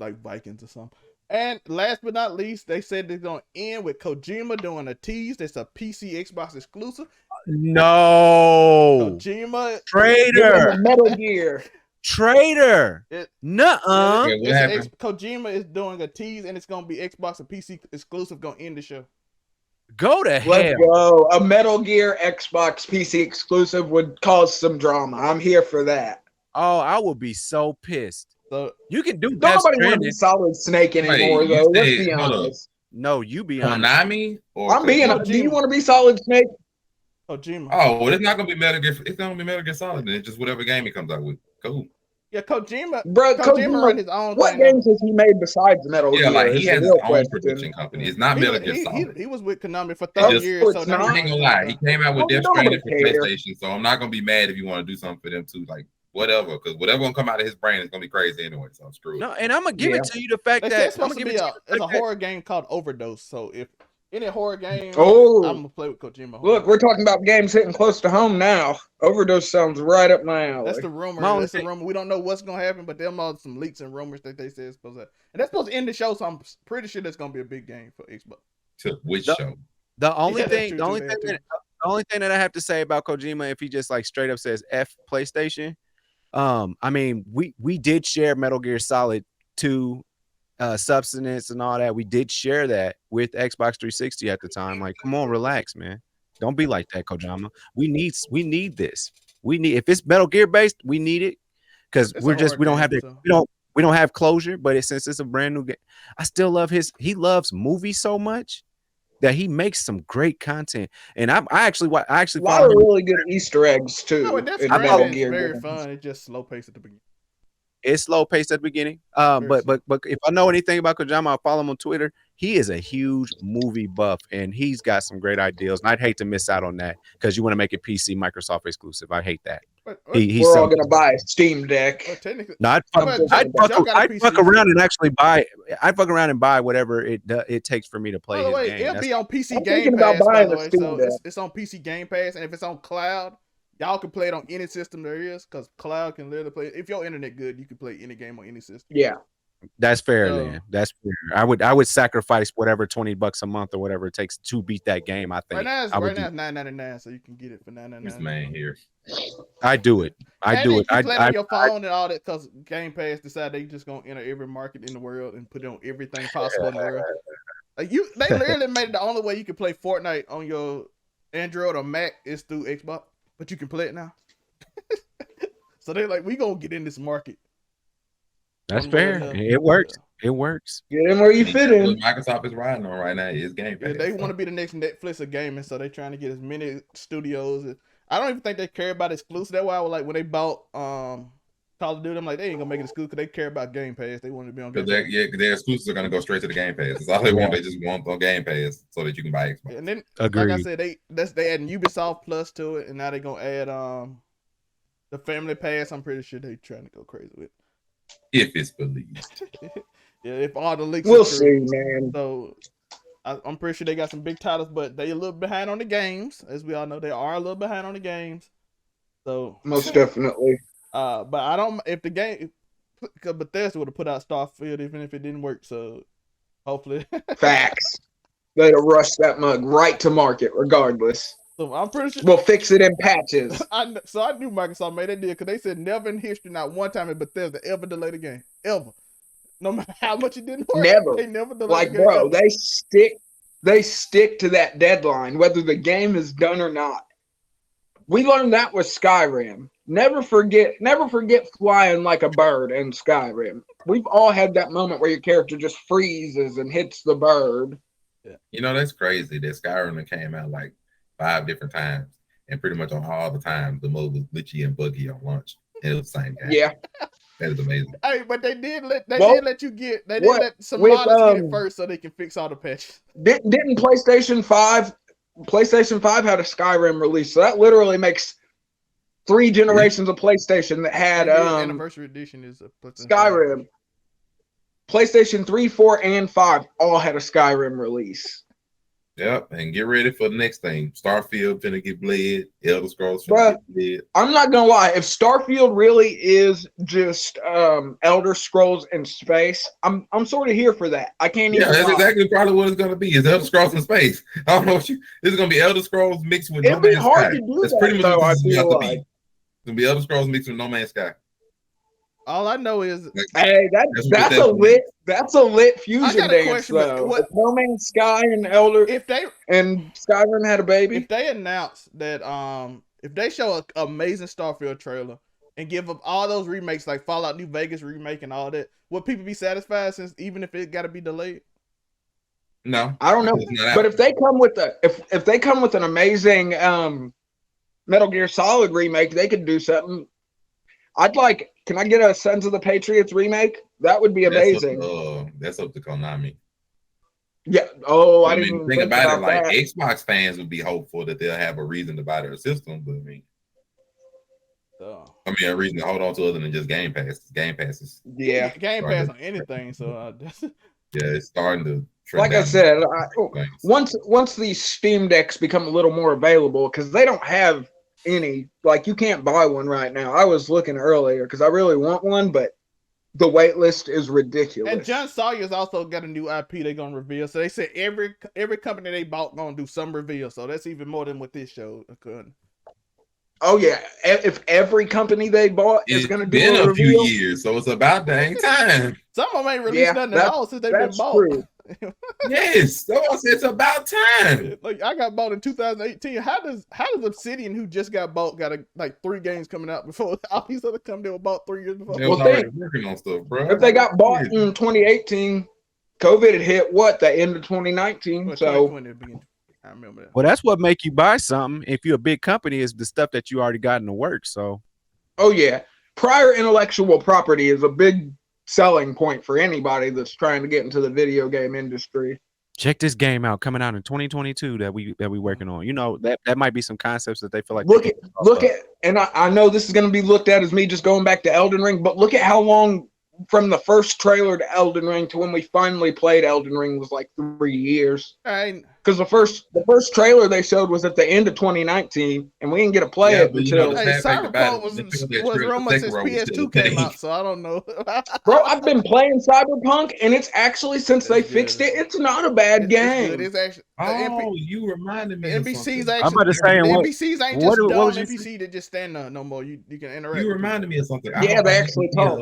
like Vikings or something. And last but not least, they said they're gonna end with Kojima doing a tease. That's a PC Xbox exclusive. No, Kojima traitor, Metal Gear. Traitor. Nuh-uh. Kojima is doing a tease, and it's gonna be Xbox and PC exclusive. Gonna end the show. Go to hell. Let's go. A Metal Gear Xbox PC exclusive would cause some drama. I'm here for that. Oh, I will be so pissed. So you can do Nobody wants to be Solid Snake anymore, though. Let's be honest. No, you be honest. Konami? I'm being honest. Do you want to be Solid Snake? Kojima. Oh, well, it's not gonna be Metal Gear. It's gonna be Metal Gear Solid. Then it's just whatever game he comes out with. Cool. Yeah, Kojima. Bro, Kojima run his own. What games has he made besides Metal Gear? Yeah, like he has his own question. production company. It's not Metal Gear Solid. He was with Konami for 30 years. So not. I ain't gonna lie. He came out with Death Stranding for care. PlayStation, so I'm not gonna be mad if you want to do something for them too. Like whatever, because whatever gonna come out of his brain is gonna be crazy anyway. So I'm screwed. No, and I'm gonna give it to you the fact that it's supposed to be it's a horror game called Overdose. So if any horror game, I'm gonna play with Kojima. Look, we're talking about games hitting close to home now. Overdose sounds right up my alley. That's the rumor. That's the rumor. We don't know what's gonna happen, but there are some leaks and rumors that they say it's supposed to. And that's supposed to end the show. So I'm pretty sure that's gonna be a big game for Xbox. To which show? The only thing that I have to say about Kojima, if he just like straight up says F PlayStation, I mean, we did share Metal Gear Solid 2 substance and all that. We did share that with Xbox 360 at the time. Like, come on, relax, man. Don't be like that, Kojima. We need this. We need, if it's Metal Gear based, we need it because we don't have closure. But since it's a brand new game, I still love he loves movies so much that he makes some great content. And I actually a lot of really good Easter eggs too. No, that's Metal Gear. Very fun. It's just slow pace at the beginning. It's slow paced at the beginning. But if I know anything about Kojima, I follow him on Twitter. He is a huge movie buff, and he's got some great ideas. And I'd hate to miss out on that because you want to make it PC Microsoft exclusive. I hate that. We're all gonna buy a Steam Deck. No, I'd fuck around and actually buy. I'd fuck around and buy whatever it takes for me to play. By the way, his game. it'll be on PC Game Pass. By the way, so it's on PC Game Pass, and if it's on cloud, y'all can play it on any system there is, because cloud can literally play. If your internet good, you can play any game on any system. Yeah, that's fair, man. That's fair. I would sacrifice whatever $20 a month or whatever it takes to beat that game. I think right now it's $9.99, so you can get it for $9.99. This man here. I do it. I play it on your phone and all that, because Game Pass decided they just gonna enter every market in the world and put it on everything possible in the world. Like they literally made it the only way you can play Fortnite on your Android or Mac is through Xbox. But you can play it now. So they're like, we gonna get in this market. That's fair. It works. It works. Get in where you fit in. Microsoft is riding on right now is Game Pass. Yeah, they want to be the next Netflix of gaming, so they're trying to get as many studios. I don't even think they care about exclusive. That's why I was like, when they bought Call of Duty, I'm like, they ain't gonna make it exclusive because they care about Game Pass. They want to be on Game Pass. Because their exclusives are gonna go straight to the Game Pass. That's all they want. They just want on Game Pass so that you can buy Xbox. And then, like I said, they adding Ubisoft Plus to it, and now they're gonna add the Family Pass. I'm pretty sure they're trying to go crazy with. If it's believed. Yeah, if all the leaks. We'll see, man. So I'm pretty sure they got some big titles, but they a little behind on the games, as we all know. They are a little behind on the games. So most definitely. But I don't. If the game, because Bethesda would have put out Starfield even if it didn't work. So hopefully. Facts. They'd have rushed that mug right to market, regardless. So I'm pretty sure we'll fix it in patches. I knew Microsoft made that deal because they said never in history, not one time in Bethesda ever delayed a game, ever. No matter how much it didn't work, they never delayed. Like, a game, bro, ever. they stick to that deadline, whether the game is done or not. We learned that with Skyrim. never forget flying like a bird in Skyrim. We've all had that moment where your character just freezes and hits the bird. You know, that's crazy that Skyrim came out like 5 different times, and pretty much on all the times the mode was glitchy and buggy on launch, and it was the same game. Yeah, that is amazing. Hey, but they did let some with, modders get it first so they can fix all the patches. Didn't PlayStation 5 had a Skyrim release, so that literally makes 3 generations of PlayStation that had anniversary edition is a Skyrim. PlayStation 3, 4, and 5 all had a Skyrim release. Yep, and get ready for the next thing. Starfield finna get bled. Elder Scrolls finna get bled. I'm not gonna lie, if Starfield really is just Elder Scrolls in space, I'm sort of here for that. I can't even. Yeah, that's exactly probably what it's gonna be. Is Elder Scrolls in space? I don't know what this is gonna be. Elder Scrolls mixed with It'd No be Man's hard Sky. to do That's that, pretty much though, what this is I about feel to be. like. It's gonna be Elder Scrolls mixed with No Man's Sky. All I know is, hey, that's a lit fusion dance though. What, No Man's Sky and Skyrim had a baby. If they announce that, if they show an amazing Starfield trailer and give up all those remakes like Fallout New Vegas remake and all that, would people be satisfied? Since even if it got to be delayed. No, I don't know. But if they come with if they come with an amazing Metal Gear Solid remake, they could do something. Can I get a Sons of the Patriots remake? That would be amazing. That's up to Konami. Yeah. Oh, I didn't think about it. Like Xbox fans would be hopeful that they'll have a reason to buy their system, but a reason to hold on to other than just Game Pass. Game Pass is Game Pass on anything. So it's starting to. Like I said, once these Steam Decks become a little more available, because they don't have any, like, you can't buy one right now. I was looking earlier because I really want one, but the wait list is ridiculous. And John Sawyer's also got a new IP they're gonna reveal. So they said every company they bought gonna do some reveal. So that's even more than what this show could. Oh yeah, if every company they bought is gonna do a reveal, few years, so it's about dang time. Some of them ain't released nothing at all since they've been bought. True. Yes, it's about time. Like, I got bought in 2018. How does Obsidian, who just got bought, got like 3 games coming out before all these other companies were bought 3 years before? They was already working on stuff, bro. If they got bought in 2018, COVID had hit the end of 2019. Well, so I remember that. Well, that's what make you buy something. If you're a big company, is the stuff that you already got in the works. So, oh yeah, prior intellectual property is a big selling point for anybody that's trying to get into the video game industry. Check this game out, coming out in 2022 that we working on. You know, that might be some concepts that they feel like look at, and I know this is going to be looked at as me just going back to Elden Ring, but look at how long from the first trailer to Elden Ring to when we finally played Elden Ring was like 3 years. Because the first trailer they showed was at the end of 2019, and we didn't get to play it until. Cyberpunk was rumored since PS2 came out, so I don't know. Bro, I've been playing Cyberpunk, and it's actually since they fixed it, it's not a bad game. It's actually. You reminded me. NPCs actually. I'm about to say, NPCs ain't just dumb NPC that just stand there no more. You can interact. You reminded me of something. Yeah, they actually talk.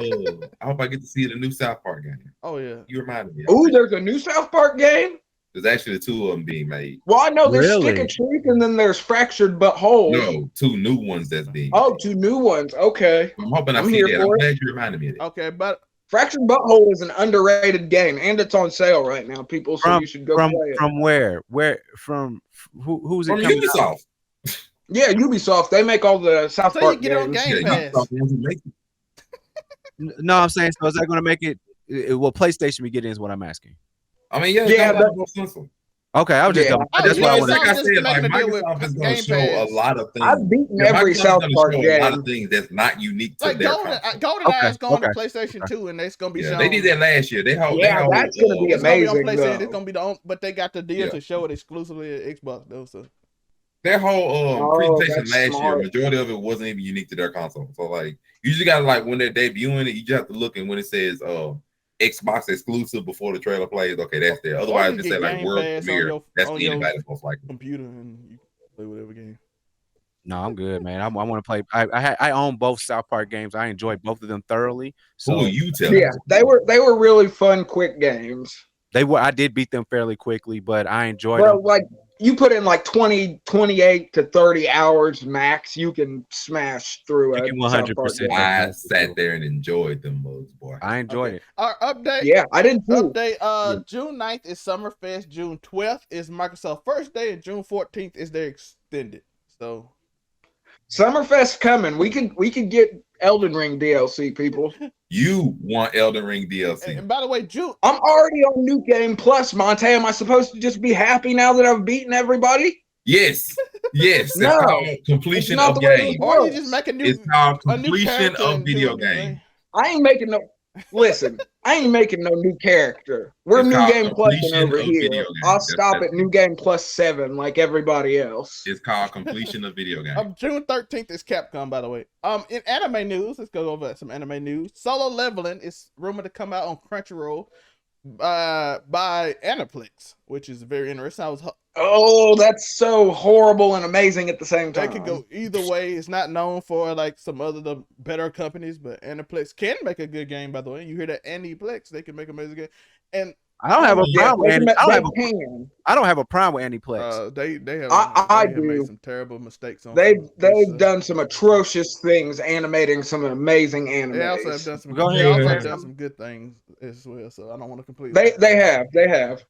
I hope I get to see the new South Park game. Oh yeah. You reminded me. Oh, there's a new South Park game? There's actually 2 of them being made. Well, I know there's Stick of Truth and then there's Fractured But Whole. No, 2 new ones that's being made. Oh, 2 new ones. Okay. I'm hoping I see that. I'm glad you reminded me of that. Okay, but Fractured But Whole is an underrated game, and it's on sale right now, people. So you should go play it. From where? Who's it? From Ubisoft. Yeah, Ubisoft. They make all the South Park games. On Game Pass. No, I'm saying, so is that going to make it? Will PlayStation be getting? Is what I'm asking. I mean, yeah. Okay, I was just. That's what I wanted. Like I said, like Microsoft is going to show a lot of things. I've beaten every South Park game. A lot of things that's not unique to their GoldenEye is going to PlayStation 2, and it's going to be shown. They did that last year. That's going to be amazing. It's going to be the only, but they got the deal to show it exclusively at Xbox though. So their whole presentation last year, majority of it wasn't even unique to their console. So like, you just got to like when they're debuting it, you just have to look, and when it says Xbox exclusive before the trailer plays, okay, that's there. Otherwise, just say like world premiere. That's anybody's most likely. Computer and you play whatever game. No, I'm good, man. I want to play. I own both South Park games. I enjoyed both of them thoroughly. So you tell. Yeah, they were really fun, quick games. They were. I did beat them fairly quickly, but I enjoyed them. Like you put in like 28 to 30 hours max, you can smash through You a can South Park 100%. game. I sat there and enjoyed them mugs, boy. I enjoyed it. Our update. Yeah, I didn't too. Update. June 9th is Summerfest. June 12th is Microsoft First Day, and June 14th is their extended. So Summerfest coming. We could get Elden Ring DLC, people. You want Elden Ring DLC? and by the way, June. I'm already on New Game Plus, Monte. Am I supposed to just be happy now that I've beaten everybody? Yes, yes. No, it's called completion not of the way game. it Or you just make a new. It's called a new completion character of and do video it, game. I ain't making no. Listen, I ain't making no new character. We're It's New called Game Plus completion over of here. video game. I'll That's- stop that's- at New Game Plus 7 like everybody else. It's called completion of video game. June 13th is Capcom, by the way. In anime news, let's go over some anime news. Solo Leveling is rumored to come out on Crunchyroll by Aniplex, which is very interesting. Oh, that's so horrible and amazing at the same time. They could go either way. It's not known for like some other the better companies, but Aniplex can make a good game. By the way, you hear that Aniplex, they can make an amazing game. And I don't have a problem with Annie. I don't have a problem with Aniplex. They have. I have do. made some terrible mistakes on. They've done some atrocious things, animating some amazing anime. They also have done some. Go They ahead. also have done some good things as well. So I don't want to complete. They have.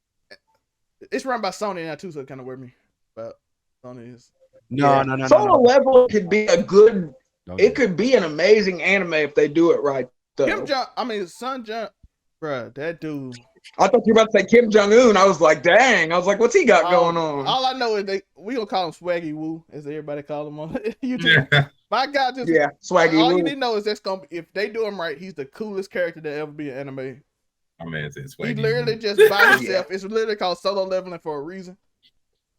It's run by Sony now too, so it kind of weird me. But Sony is. No. Solo Level could be a good. Don't It could be an amazing anime if they do it right. Though. Son Jung, bruh, that dude. I thought you were about to say Kim Jong Un. I was like, dang. I was like, what's he got going on? All I know is we gonna call him Swaggy Woo, as everybody call him on YouTube. Yeah. My God, just Swaggy all Woo. you need to know is that's gonna be, if they do him right, he's the coolest character to ever be in anime. My man said He swaggy. literally just by himself. It's literally called Solo Leveling for a reason.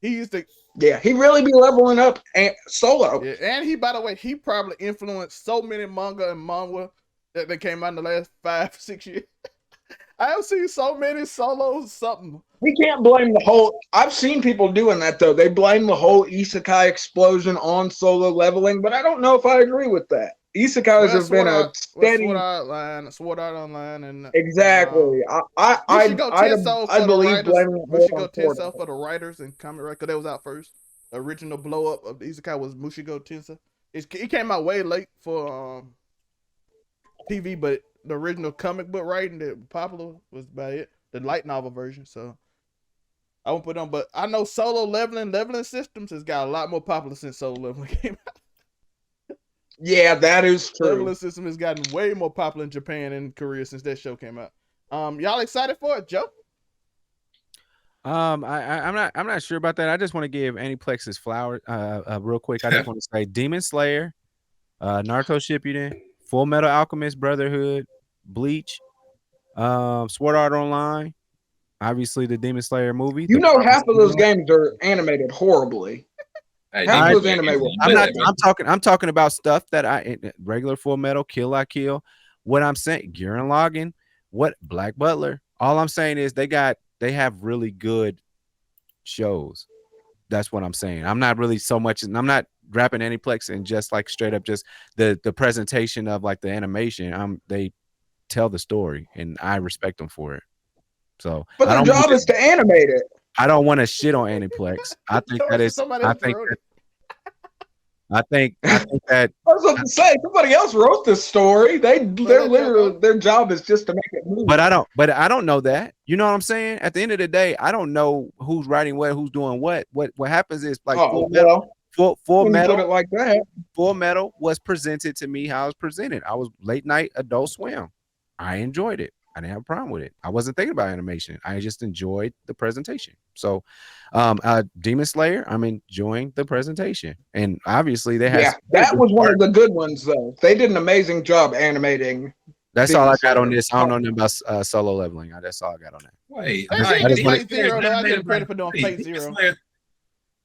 He used to. Yeah, he really be leveling up and solo. Yeah, and he, by the way, he probably influenced so many manga and manga that they came out in the last 5-6 years. I have seen so many solos, something. We can't blame the whole. I've seen people doing that though. They blame the whole isekai explosion on Solo Leveling, but I don't know if I agree with that. Isekais have been a steady. Sword Art Online, and Exactly. I believe blaming it more Mushigo on Tensei Fortnite. for the writers and comic right because that was out first. The original blow up of the Isekai was Mushigo Tensei. It came out way late for TV, but the original comic book writing that was popular was by it, the light novel version. So I won't put on, but I know Solo Leveling systems has got a lot more popular since Solo Leveling came out. Yeah, that is true. Leveling system has gotten way more popular in Japan and Korea since that show came out. Y'all excited for it, Joe? I'm not sure about that. I just want to give Aniplex his flowers real quick. I just want to say Demon Slayer, Naruto Shippuden, Full Metal Alchemist Brotherhood, Bleach, Sword Art Online, obviously the Demon Slayer movie. You know, half of those games are animated horribly. Hey, Half of those Demon Slayer, anime. I'm talking about stuff that I regular Full Metal, Kill La Kill. What I'm saying, Gurren Lagann, what Black Butler. All I'm saying is they have really good shows. That's what I'm saying. I'm not really so much, and I'm not wrapping Aniplex and just like straight up just the presentation of like the animation. They tell the story, and I respect them for it. So, But their job is to animate it. I don't want to shit on Aniplex. I think that is. I think that. I was about to say somebody else wrote this story. They're literally their job is just to make it move. But I don't know that. You know what I'm saying? At the end of the day, I don't know who's writing what, who's doing what. What happens is like Full Metal. Put it like that. Full Metal was presented to me how it was presented. I was late night Adult Swim. I enjoyed it. I didn't have a problem with it. I wasn't thinking about animation. I just enjoyed the presentation. So, Demon Slayer, I'm enjoying the presentation, and obviously they have. Yeah, that was one of the good ones though. They did an amazing job animating. That's all I got on this. I don't know nothing about Solo Leveling. That's all I got on that. Wait, I give him credit for doing Fate Zero.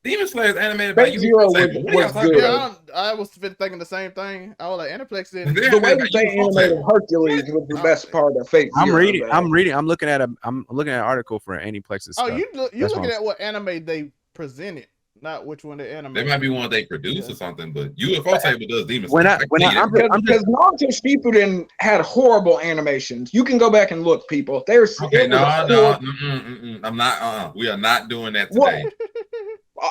Demon Slayer is animated Fate by Zero Uniqo. was good. Yeah, I was thinking the same thing. I was like, Aniplex did. The way that they animated Hercules was the best part of Fate Zero. I'm reading. I'm looking at an article for Aniplex's stuff. Oh, you looking at what anime they presented, not which one they animated. They might be one they produce or something, but UFO Table does Demon Slayer. Because Naruto Shippuden had horrible animations. You can go back and look, people. Okay, no, I'm not. We are not doing that today.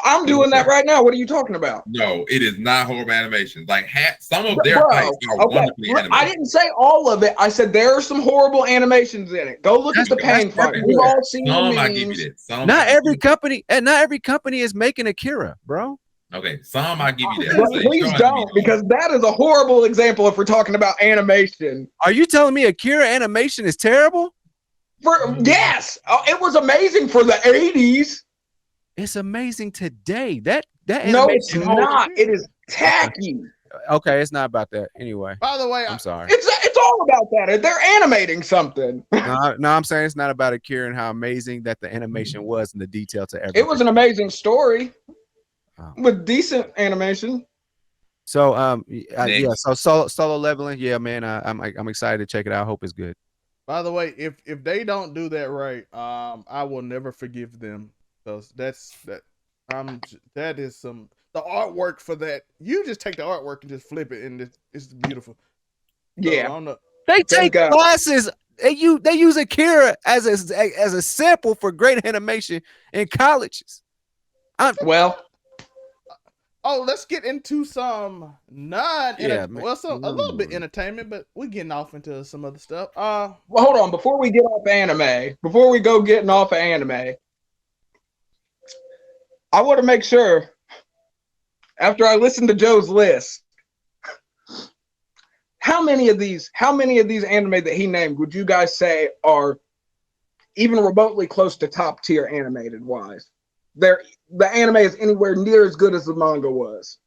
I'm doing that right now. What are you talking about? No, it is not horrible animations. Like some of their Bro, fights are wonderfully I animated. didn't say all of it. I said there are some horrible animations in it. Go look at the pain fight. We've all seen the memes. I give you that. Not every company is making Akira, bro. Okay, some I give you that. Well, please don't, because that is a horrible example if we're talking about animation. Are you telling me Akira animation is terrible? Yes, it was amazing for the 80s. It's amazing today. That no, it's not. It is tacky. Okay, it's not about that anyway. By the way, I'm sorry. It's all about that. They're animating something. No, I'm saying it's not about Akira and how amazing that the animation was and the detail to everything. It was an amazing story with decent animation. So yeah, so solo leveling, yeah, man. I'm excited to check it out. I hope it's good. By the way, if they don't do that right, I will never forgive them. Because that is some the artwork for that. You just take the artwork and just flip it, and it's beautiful. Yeah, so they take classes. They use Akira as a sample for great animation in colleges. Let's get into some a little bit entertainment, but we're getting off into some other stuff. Well, hold on. Before we get off anime, before we go getting off of anime, I want to make sure, after I listen to Joe's list, how many of these anime that he named would you guys say are even remotely close to top tier animated wise? The anime is anywhere near as good as the manga was.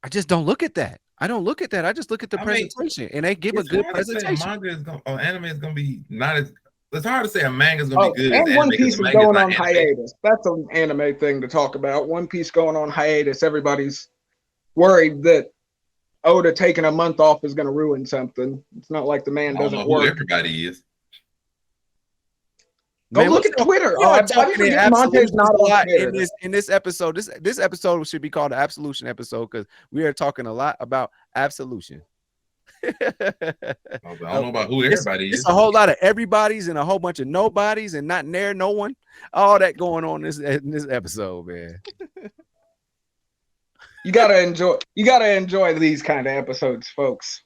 I just don't look at that. I don't look at that. I just look at the presentation, and they give a good presentation. Anime is gonna be not as. It's hard to say a manga is gonna be good. And One Piece is going on hiatus. That's an anime thing to talk about. One Piece going on hiatus. Everybody's worried that Oda taking a month off is going to ruin something. It's not like the man doesn't work. Who everybody is. Go look at Twitter. Monte's not on Twitter. In this episode. This episode should be called the Absolution episode because we are talking a lot about absolution. I don't know about who everybody is. It's a whole lot of everybody's and a whole bunch of nobodies and not near no one. All that going on in this episode, man. You gotta enjoy these kind of episodes, folks.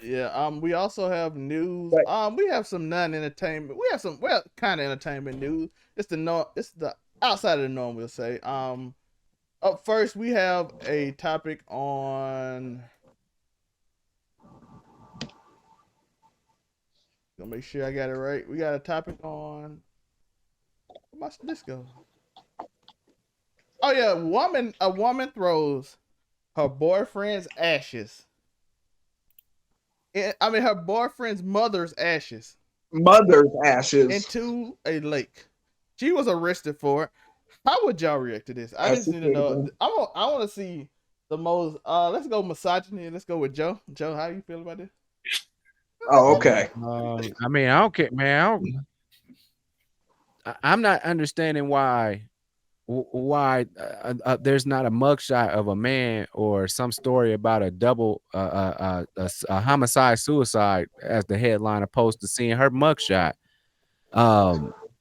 Yeah. We also have news. We have some non-entertainment. We have some kind of entertainment news. It's the outside of the norm, we'll say. Up first, we have a topic on. Gonna make sure I got it right. We got a topic on. Where should this go? Oh yeah, a woman throws her boyfriend's ashes. Her boyfriend's mother's ashes. Into a lake. She was arrested for it. How would y'all react to this? I just need to know. I want to see the most. Let's go misogyny. Let's go with Joe. Joe, how you feel about this? Oh, okay. I don't care, man. I'm not understanding why there's not a mugshot of a man or some story about a double a homicide suicide as the headline opposed to seeing her mugshot.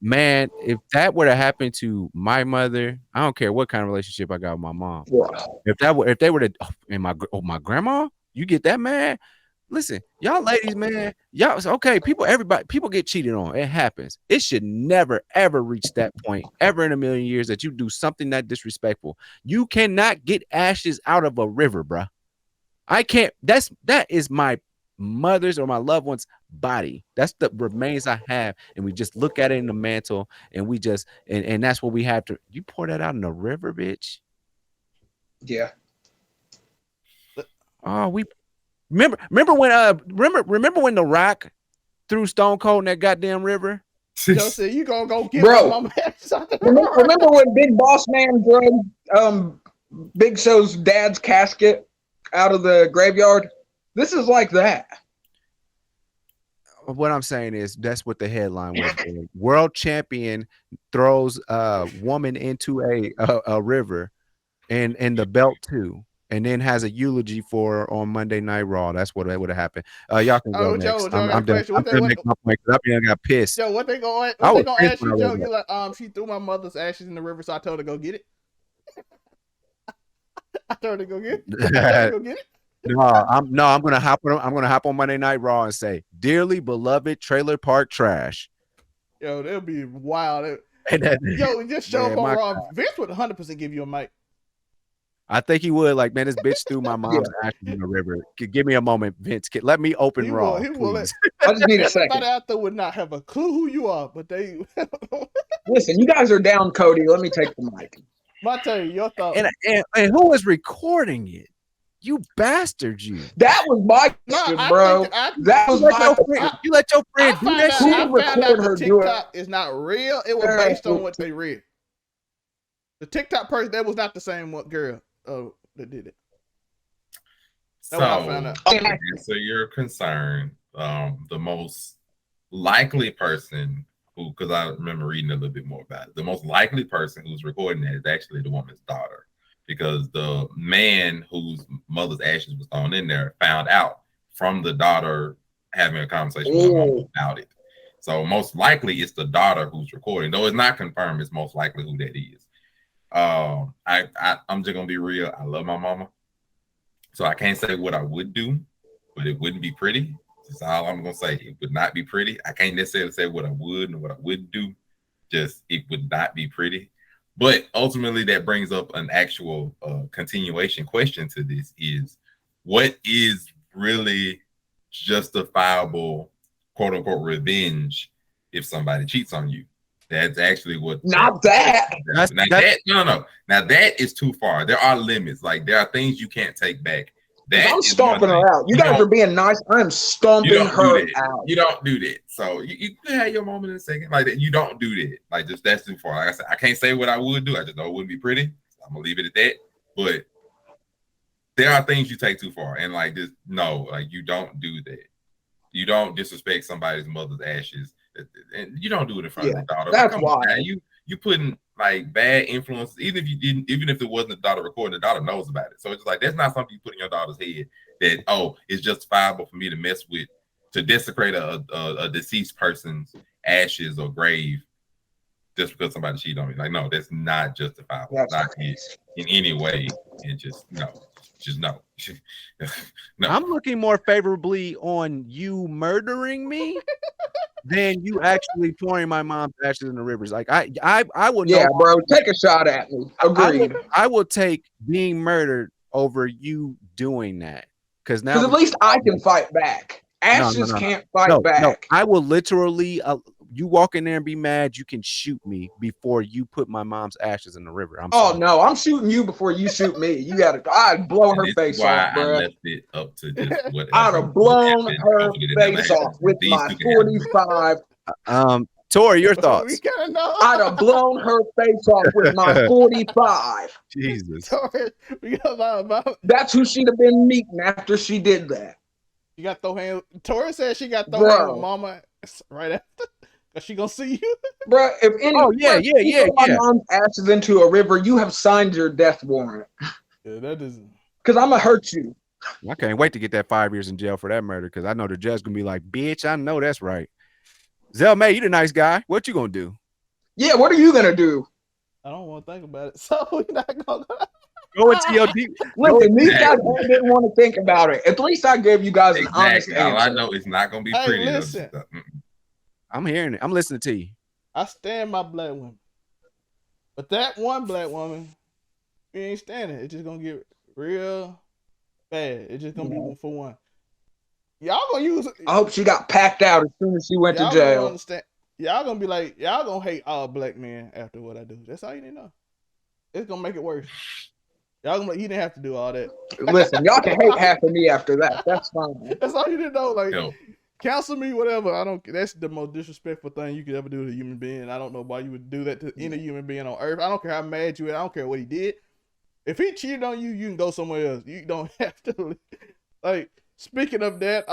Man, if that were to happen to my mother, I don't care what kind of relationship I got with my mom. Yeah. If they were to my grandma, you get that mad. Listen, y'all ladies, man, y'all okay. People get cheated on. It happens. It should never ever reach that point ever in a million years that you do something that disrespectful. You cannot get ashes out of a river, bruh. I can't. That is my mother's or my loved one's body. That's the remains I have, and we just look at it in the mantle, and we just and that's what we have to. You pour that out in the river, bitch. Yeah. Oh, we. Remember when The Rock threw Stone Cold in that goddamn river? Joe said, "You gonna go get my something." Remember when Big Boss Man drug Big Show's dad's casket out of the graveyard? This is like that. What I'm saying is that's what the headline was. World champion throws a woman into a river, and the belt too. and then has a eulogy for her on Monday Night Raw. That's what would have happened. Y'all can go next. Joe, I got a I'm done. question. I'm done making my point because I got pissed. Joe, what they gonna ask you, Joe? You like, she threw my mother's ashes in the river, so I told her to go get it. I told her to go get it. I'm gonna hop on Monday Night Raw and say, "Dearly beloved trailer park trash." Yo, that'll be wild. Yo, just show up on Raw. Vince would 100% give you a mic. I think he would. Like, man, this bitch threw my mom's ashes in the river. Give me a moment, Vince. Let me open Raw. I just need a second. Everybody out there would not have a clue who you are, but they listen. You guys are down, Cody. Let me take the mic. Mate, your thoughts. And who was recording it? You bastard, you. That was my question, bro. That was my friend. You let your friend do that shit. Who record her do it? TikTok is not real. It was based on what they read. The TikTok person, that was not the same girl that did it. That's what I found out. To answer your concern, the most likely person who, because I remember reading a little bit more about it, the most likely person who's recording that is actually the woman's daughter, because the man whose mother's ashes was thrown in there found out from the daughter having a conversation with her mom about it. So most likely it's the daughter who's recording, though it's not confirmed. It's most likely who that is. I'm just gonna be real. I love my mama, so I can't say what I would do, but it wouldn't be pretty. That's all I'm gonna say. It would not be pretty. I can't necessarily say what I would and what I wouldn't do. Just it would not be pretty. But ultimately, that brings up an actual continuation question to this: is what is really justifiable, quote unquote, revenge if somebody cheats on you? That's actually what. Not that. No. Now that is too far. There are limits. Like there are things you can't take back. I'm stomping her out. You guys are being nice. I'm stomping her out. You don't do that. So you can have your moment in a second. Like that. You don't do that. Like just that's too far. Like I said, I can't say what I would do. I just know it wouldn't be pretty. I'm gonna leave it at that. But there are things you take too far. And like this, no, like you don't do that. You don't disrespect somebody's mother's ashes. And you don't do it in front of the daughter. That's why you putting like bad influences. Even if it wasn't the daughter recording, the daughter knows about it. So it's like that's not something you put in your daughter's head that it's justifiable for me to mess with, to desecrate a deceased person's ashes or grave just because somebody cheated on me. Like no, that's not justifiable. That's not in any way. And just no. No. I'm looking more favorably on you murdering me than you actually pouring my mom's ashes in the rivers. Like I would. Yeah, bro, take a shot at me. Agreed. I will take being murdered over you doing that because at least I can fight back. Ashes can't fight back. No, I will literally. You walk in there and be mad, you can shoot me before you put my mom's ashes in the river. No, I'm shooting you before you shoot me. I'd blow her face off, bro. I left it up to just I'd have blown her face off with my 45. Tori, your thoughts? I'd have blown her face off with my 45. Jesus. That's who she'd have been meeting after she did that. You got throw hand. Tori said she got throw hand with mama right after. Is she gonna see you, bro? If any, my mom's ashes into a river, you have signed your death warrant. Yeah, that is because I'm gonna hurt you. I can't wait to get that 5 years in jail for that murder because I know the judge gonna be like, "Bitch, I know that's right." Zell May, you the nice guy. What you gonna do? Yeah, what are you gonna do? I don't want to think about it, so we're not gonna go into your deep. Listen, these guys didn't want to think about it. At least I gave you guys an honest answer. All I know it's not gonna be pretty. Listen. I'm hearing it. I'm listening to you. I stand by black women. But that one black woman, we ain't standing. It's just gonna get real bad. It's just gonna be one for one. Y'all gonna use it. I hope she got packed out as soon as she went to jail. Y'all gonna be like, y'all gonna hate all black men after what I do. That's all you need to know. It's gonna make it worse. Y'all gonna be like, you didn't have to do all that. Listen, y'all can hate half of me after that. That's fine. That's all you need to know. Like, cancel me, whatever. I don't. That's the most disrespectful thing you could ever do to a human being. I don't know why you would do that to any human being on earth. I don't care how mad you are. I don't care what he did. If he cheated on you, you can go somewhere else. You don't have to. Like, speaking of that,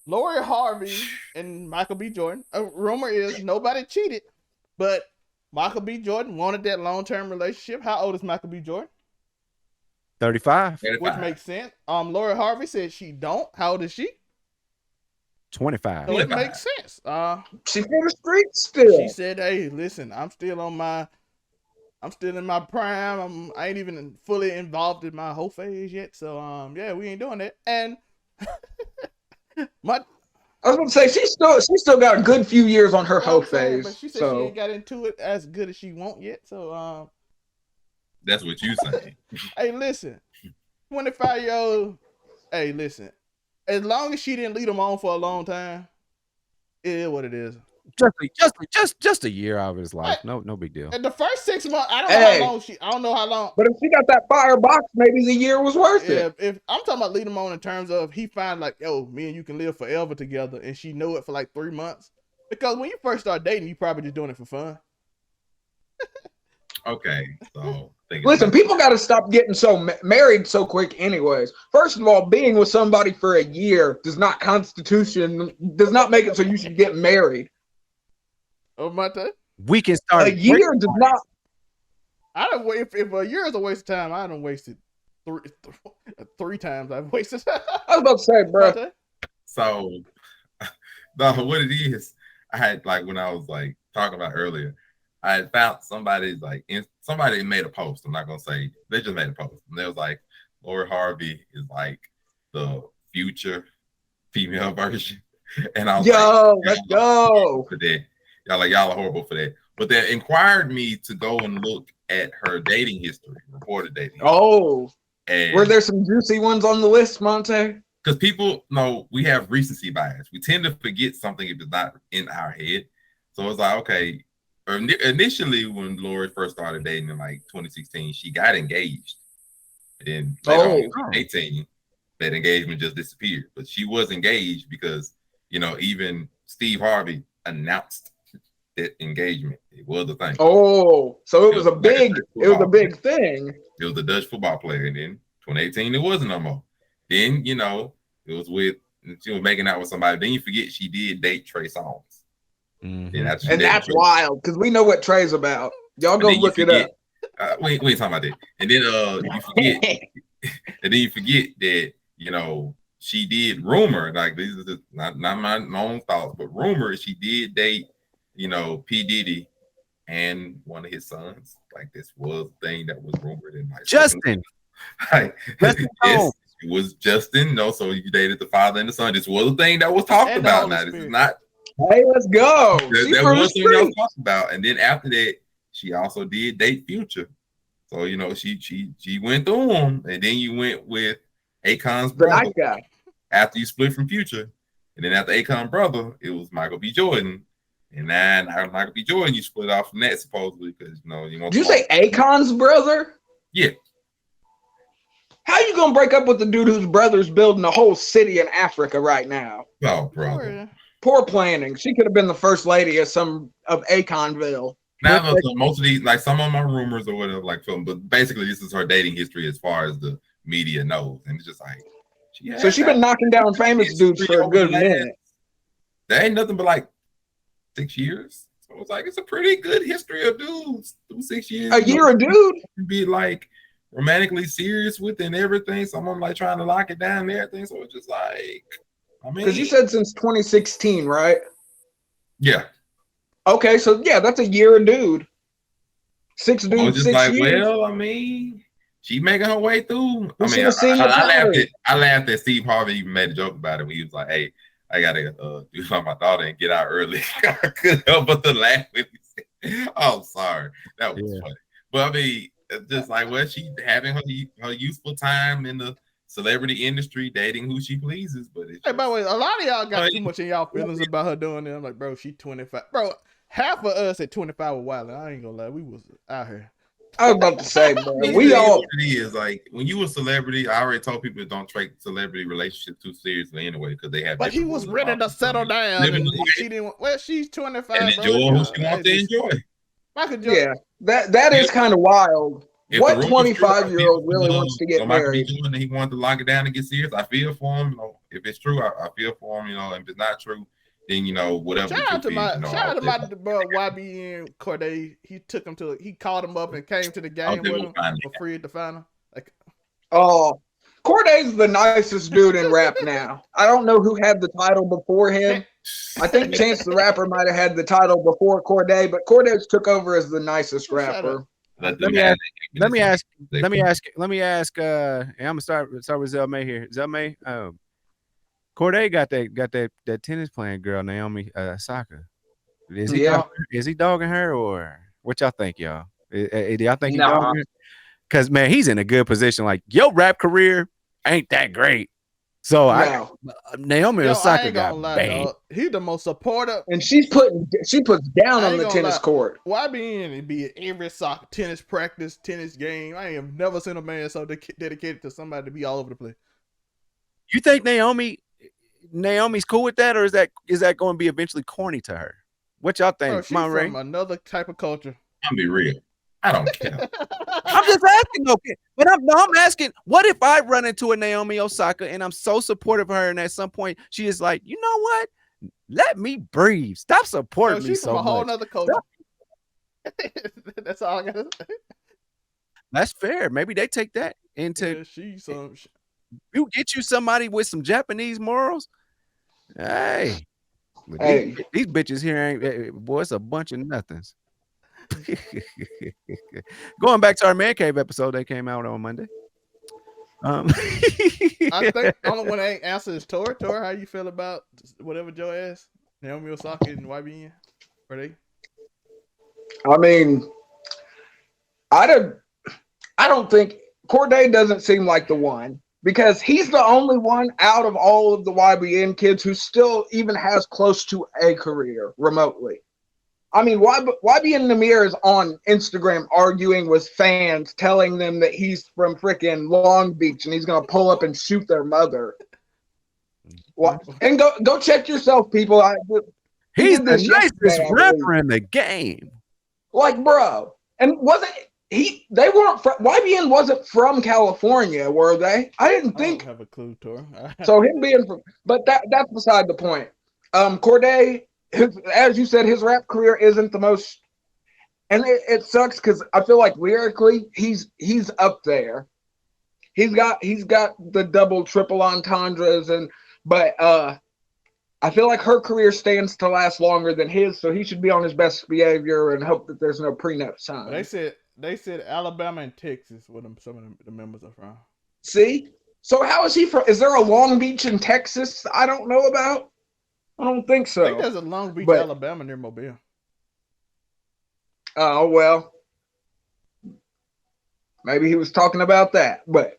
Lori Harvey and Michael B. Jordan. A rumor is nobody cheated, but Michael B. Jordan wanted that long-term relationship. How old is Michael B. Jordan? 35. 35. which makes sense. Lori Harvey said she don't. How old is she? 25. So it 25. makes sense. She's in the streets still. She said, "Hey, listen, I'm still in my prime. I ain't even fully involved in my whole phase yet. So yeah, we ain't doing that." And I was gonna say she's still got a good few years on her hoe phase. but she said she So ain't got into it as good as she want yet. So That's what you saying. hey, listen, 25-year-old. Hey, listen, as long as she didn't lead them on for a long time, it is what it is. Just a year out of his life. No big deal. And the first 6 months, I don't know how long. but if she got that firebox, maybe the year was worth it. If I'm talking about leading him on in terms of he find like, yo, me and you can live forever together, and she know it for like 3 months. Because when you first start dating, you probably just doing it for fun. Okay, so Listen, people got to stop getting so married so quick anyways. First of all, being with somebody for a year does not make it so you should get married. Oh, my time. We can start A year does not. I don't. If a year is a waste of time, I don't waste it three times. I've wasted. I was about to say, bro. So, no, what it is, I had like when I was like talking about earlier, I had found somebody made a post. I'm not gonna say they just made a post, and they was like, Lori Harvey is like the future female version, and I was let's go. For that. Y'all are horrible for that. But they inquired me to go and look at her dating history, reported dating. Oh, and were there some juicy ones on the list, Monte? Because people know we have recency bias. We tend to forget something if it's not in our head. So it's like, okay, initially when Lori first started dating in like 2016, she got engaged. And later on, 2018, that engagement just disappeared. But she was engaged because, even Steve Harvey announced that engagement. It was a thing. Oh, so it was a big thing. It was a Dutch football player. And then 2018, it wasn't no more. Then, it was she was making out with somebody. Then you forget she did date Trey Songz. Mm-hmm. And that's wild because we know what Trey's about. Y'all go look it up. We ain't talking about that. And then you forget, that she did rumor, like this is just not my own thoughts, but rumor she did date P. Diddy and one of his sons. Like this was the thing that was rumored in like Justin. Yes, it was Justin. No, so you dated the father and the son. This was a thing that was talked about. Now this is not. Hey, let's go. That was something that was talked about. And then after that, she also did date Future. So she went through him, and then you went with Akon's brother. Nice guy. After you split from Future, and then after Akon's brother, it was Michael B. Jordan. And then Michael B. Jordan, you split off from that supposedly because you want. Did you say Akon's brother? Yeah. How you gonna break up with the dude whose brother's building a whole city in Africa right now? Oh, brother. Poor planning. She could have been the first lady of Akonville. Now, most of these, like some of my rumors or whatever, like film, but basically this is her dating history as far as the media knows, and it's just like. So she's been knocking down famous dudes for a good minute. That ain't nothing but like 6 years. So it's like it's a pretty good history of dudes through 6 years. A year a dude be like romantically serious with and everything. Someone like trying to lock it down and everything. So it's just like, because you said since 2016, right? Yeah. Okay, so yeah, that's a year a dude. 6 dudes, just 6 like, years. well, she making her way through. I laughed at Steve Harvey even made a joke about it when he was like, hey, I gotta do something my daughter and get out early. I couldn't help but to laugh when he said, oh, sorry. That was funny. But just like, well, she having her useful time in the celebrity industry, dating who she pleases. But hey, by the way, a lot of y'all got too much in y'all feelings about her doing it. I'm like, bro, she 25. Bro, half of us at 25 were wild. I ain't gonna lie, we was out here. I was about to say, bro, it is like when you a celebrity. I already told people don't take celebrity relationships too seriously anyway because they have. But he was ready to settle down, and she didn't. Well, she's 25 and enjoy who she wants to enjoy. Michael Jordan. Yeah, that is kind of wild. What 25-year-old really wants to get married? He wanted to lock it down and get serious. I feel for him. If it's true, I feel for him. If it's not true, then whatever. Shout out to my YBN Corday. He called him up and came to the game with him for free at the final. Like, Oh, Corday's the nicest dude in rap now. I don't know who had the title before him. I think Chance the Rapper might have had the title before Corday, but Corday's took over as the nicest rapper. Let me ask. And I'm gonna start with Zelmay here. Zelmay, Corday got that tennis playing girl, Naomi Osaka. Is he dogging her, or what y'all think, y'all? Do y'all think he's dogging her? Because man, he's in a good position. Like your rap career ain't that great. So Naomi Osaka got banged. He's the most supportive, and she puts down on the tennis court. YBN be at every tennis practice, tennis game. I have never seen a man so dedicated to somebody to be all over the place. You think Naomi's cool with that, or is that going to be eventually corny to her? What y'all think? She's from another type of culture. I'll be real. I don't care. I'm just asking, okay. But I'm asking, what if I run into a Naomi Osaka and I'm so supportive of her, and at some point she is like, you know what? Let me breathe. Stop supporting me so much. She's from a whole nother culture. That's all I gotta say. That's fair. Maybe they take that into. You get you somebody with some Japanese morals. Hey. These bitches here ain't, boy, it's a bunch of nothings. Going back to our Man Cave episode that came out on Monday. I think the only one I ain't answered is Tor. Tor, how you feel about whatever Joe asked? Naomi Osaka and YBN? Are they? I mean, I don't think Corday doesn't seem like the one, because he's the only one out of all of the YBN kids who still even has close to a career remotely. I mean, YBN Namir is on Instagram arguing with fans, telling them that he's from freaking Long Beach and he's going to pull up and shoot their mother. And go check yourself, people. He's the nicest rapper in the game. Like, bro. And they weren't YBN wasn't from California, were they? I didn't think. I don't have a clue, Tor. So him being from, but that's beside the point. Corday, as you said, his rap career isn't the most, and it sucks because I feel like lyrically he's up there. He's got the double, triple entendres, but I feel like her career stands to last longer than his, so he should be on his best behavior and hope that there's no prenup signed. They said Alabama and Texas, where some of the members are from. See, so how is he from? Is there a Long Beach in Texas I don't know about? I don't think so. I think there's a Long Beach, Alabama near Mobile. Oh, well. Maybe he was talking about that. But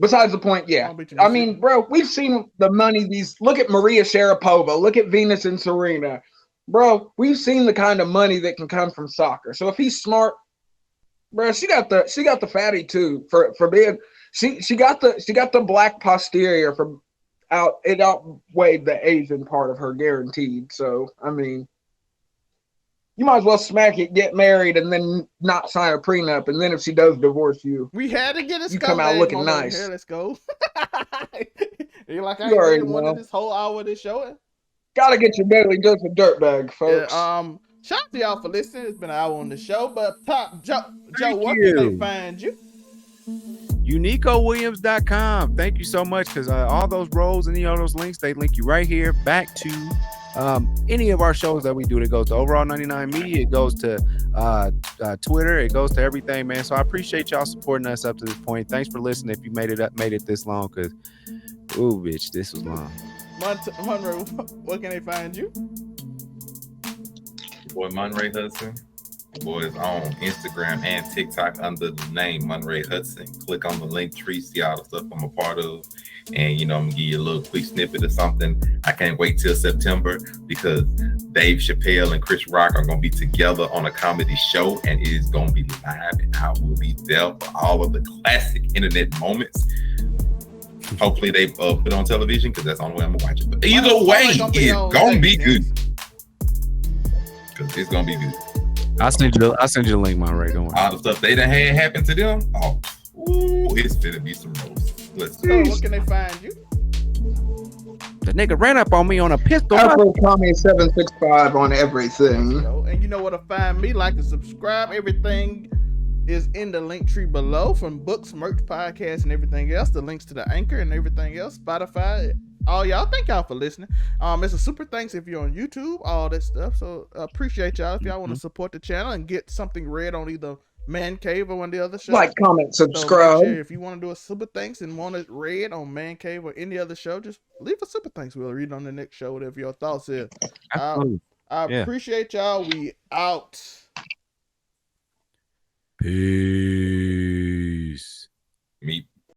besides the point, yeah. I mean, bro, we've seen the money look at Maria Sharapova, look at Venus and Serena. Bro, we've seen the kind of money that can come from soccer. So if he's smart, bro, she got the fatty too for being she got the black posterior from it outweighed the Asian part of her guaranteed. So I mean, you might as well smack it, get married, and then not sign a prenup. And then if she does divorce you, we had to get a you come out looking nice. Here, let's go. You're like, I already wanted this whole hour of this show. Gotta get your daily dose of dirtbag, folks. Yeah, shout out to y'all for listening. It's been an hour on the show, but Joe, where can they find you? UniQoWilliams.com. Thank you so much, because all those roles and those links, they link you right here back to any of our shows that we do. That goes to Overall 99 Media, it goes to Twitter, it goes to everything, man. So I appreciate y'all supporting us up to this point. Thanks for listening. If you made it this long, because ooh, bitch, this was long. Monroe, where can they find you? Boy, Monray Hudson. Boy is on Instagram and TikTok under the name Monray Hudson. Click on the link tree, see all the stuff I'm a part of. And, I'm going to give you a little quick snippet of something. I can't wait till September, because Dave Chappelle and Chris Rock are going to be together on a comedy show, and it is going to be live, and I will be there for all of the classic internet moments. Hopefully they put it on television, because that's the only way I'm going to watch it. But either way, it's going to be good. Because it's going to be good. I'll send you the link, Monray. Don't worry. All the stuff they done had happen to them. Oh, it's gonna be some roast. Let's go. Where can they find you? The nigga ran up on me on a pistol. Apple Tommy 765 on everything. And you know where to find me. Like and subscribe. Everything is in the link tree below, from books, merch, podcasts, and everything else. The links to the Anchor and everything else, Spotify. All y'all, thank y'all for listening. It's a super thanks if you're on YouTube, all that stuff. So appreciate y'all. If y'all want to support the channel and get something read on either Man Cave or one of the other shows, Like, comment, so subscribe. make sure if you want to do a super thanks and want it read on Man Cave or any other show, just leave a super thanks. We'll read it on the next show, whatever your thoughts is. I appreciate y'all. We out. Peace. Meep.